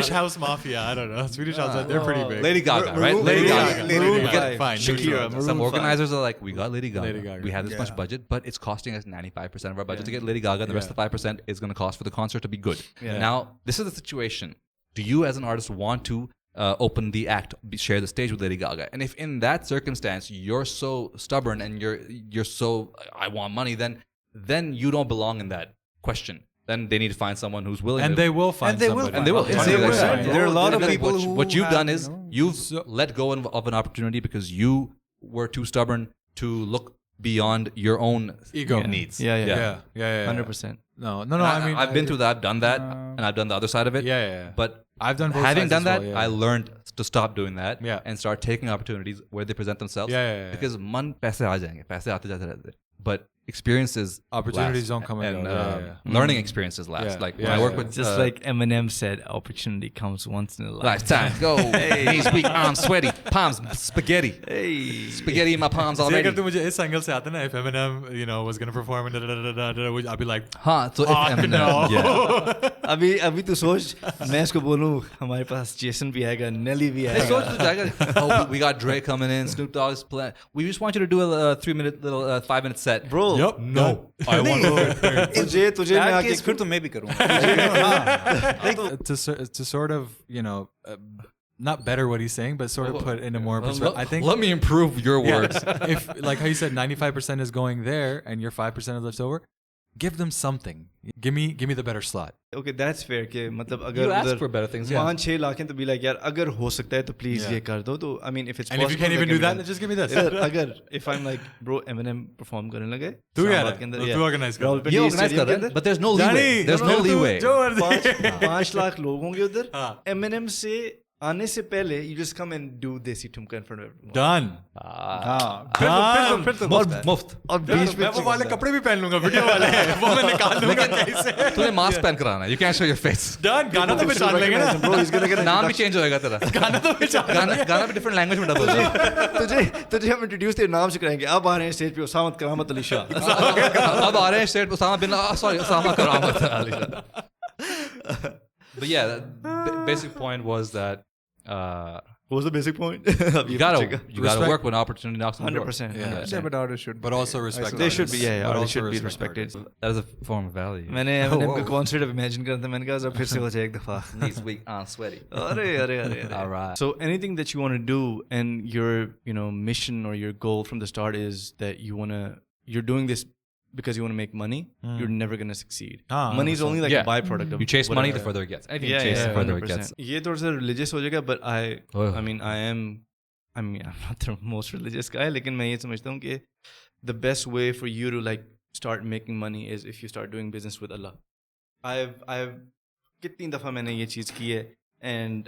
S2: House Mafia. I don't know. Swedish House, they're pretty big.
S3: Lady Gaga, right? Lady Gaga.
S2: Fine.
S1: Shakira.
S3: Some organizers are like, we got Lady Gaga.
S2: Lady Gaga.
S3: We have this much budget, but it's costing us 95% of our budget to get Lady Gaga. The rest of the 5% is going to cost for the concert to be good. Now, this is the situation. Do you as an artist want to open the act, share the stage with Lady Gaga? And if in that circumstance you're so stubborn and you're so, I want money, then you don't belong in that question. Then they need to find someone who's willing.
S2: And they will find somebody.
S3: And they will.
S4: There are a lot of people who...
S3: What you've done is you've let go of an opportunity because you were too stubborn to look beyond your own
S2: ego
S3: needs.
S2: Yeah.
S1: 100%.
S2: No. I mean,
S3: I've been through that. I've done that, and I've done the other side of it.
S2: Yeah.
S3: But
S2: I've done both
S3: having
S2: sides
S3: done
S2: as
S3: that,
S2: well,
S3: I learned to stop doing that and start taking opportunities where they present themselves. Because man paise aa jayenge, paise aate jate rehte. But experiences
S2: opportunities don't come
S3: and
S2: and
S3: learning experiences last. Like when I work with
S1: just like Eminem said, opportunity comes once in a
S3: lifetime. Go. Knees weak, arms sweaty, palms spaghetti. Spaghetti in my palms already.
S2: अगर तू मुझे इस angle से आता ना, if Eminem was gonna perform and I'd be like,
S3: so if Eminem,
S1: अभी तू सोच, मैं इसको बोलूँ हमारे पास Jason भी आएगा, Nelly भी आएगा.
S3: We got Dre coming in, Snoop Dogg's playing. We just want you to do a 5-minute set,
S1: bro.
S2: Yep. No. I want
S1: to. तुझे मैं आके
S4: फिर तो मैं भी करूँगा.
S2: To sort of, not better what he's saying, but sort of put in a more perspective. I think.
S3: Let me improve your words.
S2: If, like how you said, 95% is going there and your 5% is left over, give them something. Give me the better slot.
S1: Okay, that's fair. कि मतलब अगर
S3: you ask for better things.
S1: 5-6 lakh हैं तो be like यार अगर हो सकता है तो please ये कर दो. तो I mean if it's
S2: and
S1: possible.
S2: if you can't even do that, just give me this.
S1: अगर if I'm like bro Eminem perform करने लगे.
S2: तू यार तू organize कर.
S3: ये organize कर रहा है. But there's no leeway. There's no leeway.
S1: 5 lakh लोग होंगे उधर. Eminem से आने से पहले you just come and do देसी ठुमका in front of everyone.
S2: Done.
S1: फिर तो मुफ्त. और बीच में
S2: वो वाले कपड़े भी पहन लूंगा वीडियो वाले. वो मैं निकाल लूंगा कैसे.
S3: तूने मास्क पहन कर आना. You can't show your face.
S2: Done. गाना तो पहचान लेंगे ना.
S1: Bro, he's gonna get
S3: नाम भी change होएगा तेरा.
S2: गाना तो पहचान.
S3: गाना भी different language में डब होगा.
S1: तुझे हम introduce तेरे नाम से कराएंगे. अब आ रहे हैं स्टेज पे उसामा करामत अली शाह.
S3: अब आ रहे हैं स्टेज पे उसामा करामत Ali Shah. But yeah, the basic point was that.
S1: What was the basic point?
S3: you gotta work when opportunity knocks on the door.
S1: 100%.
S4: Yeah, but artists should.
S2: But also respect.
S1: They should be. Yeah,
S2: but
S1: they should
S2: also
S1: be respected.
S3: That is a form of value.
S1: मैंने Eminem का concert imagine करा था. मैंने कहा जब फिर से हो जाए एक दफा.
S3: Knees weak, arms sweaty.
S1: अरे.
S3: All right.
S1: So anything that you want to do and your mission or your goal from the start is that you're doing this because you want to make money, you're never going to succeed. Money is only like a byproduct of
S3: you chase
S1: whatever.
S3: money, the further it gets. Anything you chase, the further it gets.
S1: ये थोड़ा सा religious हो जाएगा, but I'm not the most religious guy, लेकिन मैं ये समझता हूँ कि the best way for you to like start making money is if you start doing business with Allah. I've कितनी दफा मैंने ये चीज़ की है, and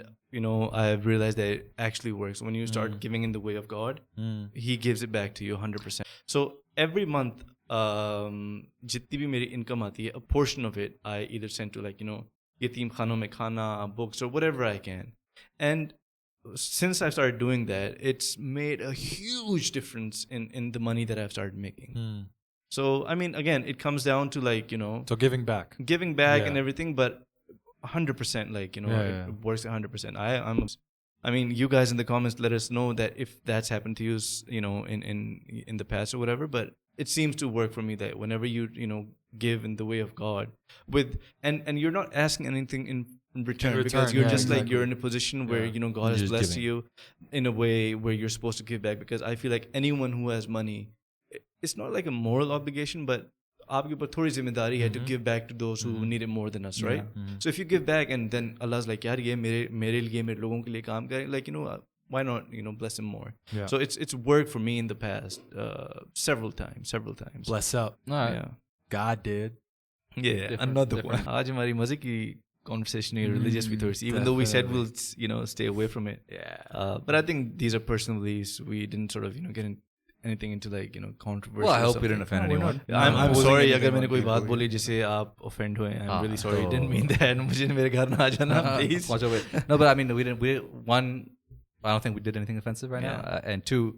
S1: I've realized that it actually works. When you start giving in the way of God, He gives it back to you 100%. So every month, जितनी भी मेरी income आती है, a portion of it I either send to like यतीम खानों में खाना, books, or whatever I can. And since I started doing that, it's made a huge difference in the money that I've started making. So I mean, again, it comes down to like
S2: so giving back
S1: and everything, but 100% like it works 100%. I mean, you guys in the comments let us know that if that's happened to you, you know, in the past or whatever. But it seems to work for me that whenever you know give in the way of God, and you're not asking anything in return, because you're just like you're in a position where you know God has blessed you in a way where you're supposed to give back. Because I feel like anyone who has money, it's not like a moral obligation, but आपके ऊपर थोड़ी जिम्मेदारी है to give back to those who need it more than us, right? So if you give back and then Allah's like, यार ये मेरे लिए मेरे लोगों के लिए काम करे, like, you know, why not, you know, bless him more? So it's worked for me in the past several times.
S2: Bless up.
S1: Yeah.
S2: God did.
S1: Yeah. Another one. आज हमारी मजे की conversation है religious भी थोड़ी सी, even though we said we'll, you know, stay away from it.
S2: Yeah.
S1: But I think these are personal beliefs. We didn't sort of, you know, get in anything into like, you know, controversy.
S3: Well, I hope we didn't offend anyone.
S1: I'm sorry अगर मैंने कोई बात बोली जिससे आप offend हुए. I'm really sorry. I didn't mean that. मुझे मेरे घर ना आ जाना, please.
S3: Watch over. No, but I mean, we didn't. One, I don't think we did anything offensive right now. And two,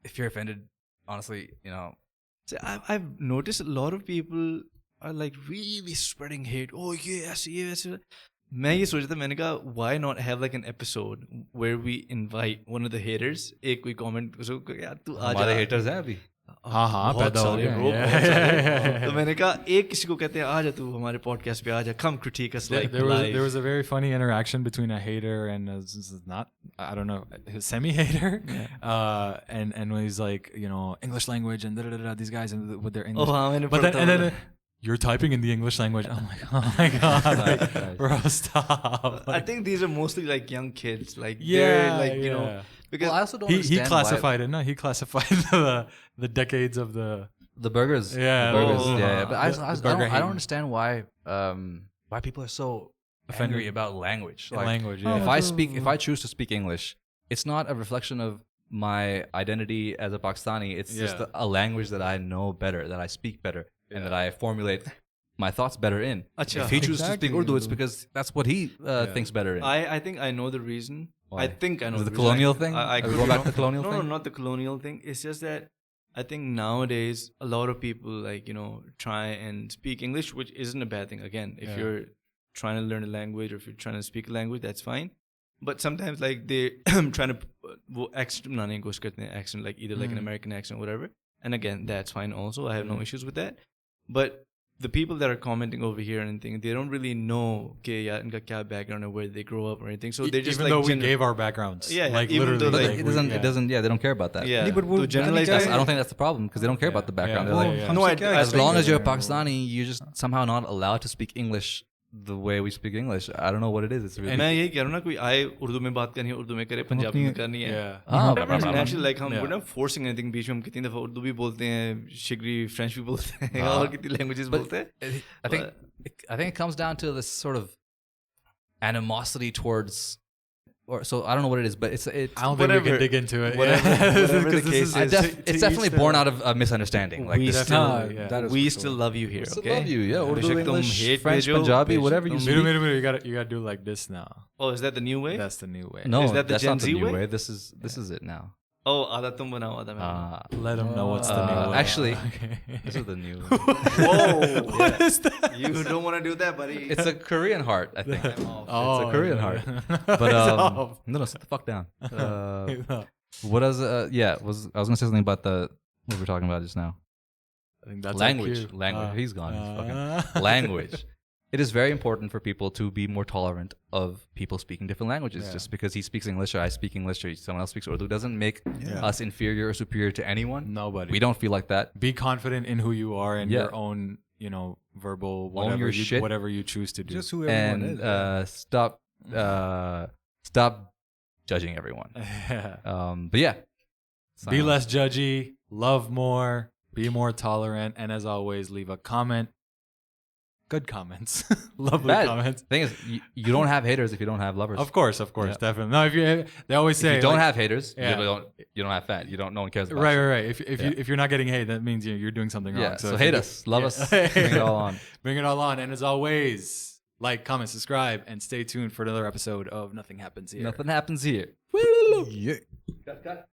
S3: if you're offended, honestly, you know,
S1: I've noticed a lot of people are like really spreading hate. Oh yes. मैं ये सोच रहा था, मैंने कहा why not have like an episode where we invite one of the haters, एक कोई comment उसको यार तू आ जा.
S3: हमारे haters हैं अभी.
S2: हाँ
S1: बहुत सारे bro, बहुत सारे. तो मैंने कहा एक किसी को कहते हैं आ जा तू हमारे podcast पे आ जा, come critique us like live.
S2: There was a very funny interaction between a hater and I don't know, a semi-hater. And when he's like, you know, English language and these guys and with their English. But then you're typing in the English language. I'm like, oh my God, like, bro, stop.
S1: I think these are mostly like young kids, like they're like, you know, because
S3: I also don't understand
S2: he classified it. No, he classified the decades of the
S3: burgers.
S2: Yeah,
S3: the burgers. Yeah. But I don't understand why people are so angry about language. Like,
S2: language. Yeah.
S3: If I choose to speak English, it's not a reflection of my identity as a Pakistani. It's just a language that I know better, that I speak better. And that I formulate my thoughts better in.
S1: Achha.
S3: If he chooses to speak Urdu, it's because that's what he thinks better in.
S1: I think I know the reason.
S3: Why?
S1: I think I know
S3: the colonial thing?
S1: I
S3: could go back to the colonial thing?
S1: No, not the colonial thing. It's just that I think nowadays a lot of people like, you know, try and speak English, which isn't a bad thing. Again, if you're trying to learn a language or if you're trying to speak a language, that's fine. But sometimes like they're trying to वो accent बनाने की कोशिश करते हैं, accent like either like an American accent or whatever. And again, that's fine also. I have no issues with that. But the people that are commenting over here and anything, they don't really know inka kya background or where they grow up or anything. So they're just
S2: even though we gave our backgrounds.
S1: Yeah,
S2: like
S1: even
S2: literally.
S1: Though,
S3: like, it doesn't. Yeah, they don't care about that.
S1: Yeah,
S3: but
S1: to generalize,
S3: I don't think that's the problem because they don't care about the background.
S1: Yeah. No,
S3: as long as you're a Pakistani, you're just somehow not allowed to speak English the way we speak English. I don't know what it is. It's really.
S1: मैं यही कह रहा हूँ ना, कोई आए उर्दू में बात करनी है उर्दू में करे, पंजाबी में करनी है. Naturally, like हम we're not forcing anything. बीच में हम कितनी दफा उर्दू भी बोलते हैं, शिगरी फ्रेंच भी बोलते हैं, और कितनी languages बोलते हैं.
S3: I think it comes down to this sort of animosity towards. Or so I don't know what it is, but it's
S2: I don't think we can dig into it.
S1: Whatever the case is,
S3: it's definitely born out of a misunderstanding. Like
S1: we still love you here.
S3: Okay,
S1: still love
S3: you. Yeah, Urdu, English, French, Punjabi, whatever you speak.
S2: You gotta do like this now.
S1: Oh, is that the new way?
S2: That's the new way.
S3: No,
S1: is that the
S3: that's
S1: Gen
S3: not the
S1: Z
S3: new
S1: way?
S3: way. This is it now.
S1: Oh, आधा तुम बनाओ आधा मैं बनाऊं.
S2: Let them know what's the new way.
S3: Actually, this is the new way.
S1: Whoa, what is that? You don't want to do that, buddy.
S3: It's a Korean heart, I think. It's a Korean heart. But no, sit the fuck down. What else? I was gonna say something about what we were talking about just now.
S2: I think that's
S3: language. He's gone. Fucking language. It is very important for people to be more tolerant of people speaking different languages. Yeah. Just because he speaks English or I speak English or someone else speaks Urdu doesn't make us inferior or superior to anyone.
S2: Nobody.
S3: We don't feel like that.
S2: Be confident in who you are and your own, you know, verbal whatever you choose to do.
S4: Just who everyone is.
S3: Stop judging everyone. But yeah.
S2: Be less judgy, love more, be more tolerant, and as always, leave a comment. Good comments. Lovely comments.
S3: Thing is, you don't have haters if you don't have lovers.
S2: Of course, definitely. No, they always say
S3: if you don't have haters, you don't have fans. No one cares about
S2: you. Right. If you're not getting hate, that means you're doing something wrong.
S3: So hate us, love us, bring it all on.
S2: Bring it all on. And as always, like, comment, subscribe, and stay tuned for another episode of Nothing Happens Here.
S3: Nothing happens here.
S4: Yeah.
S3: Cut.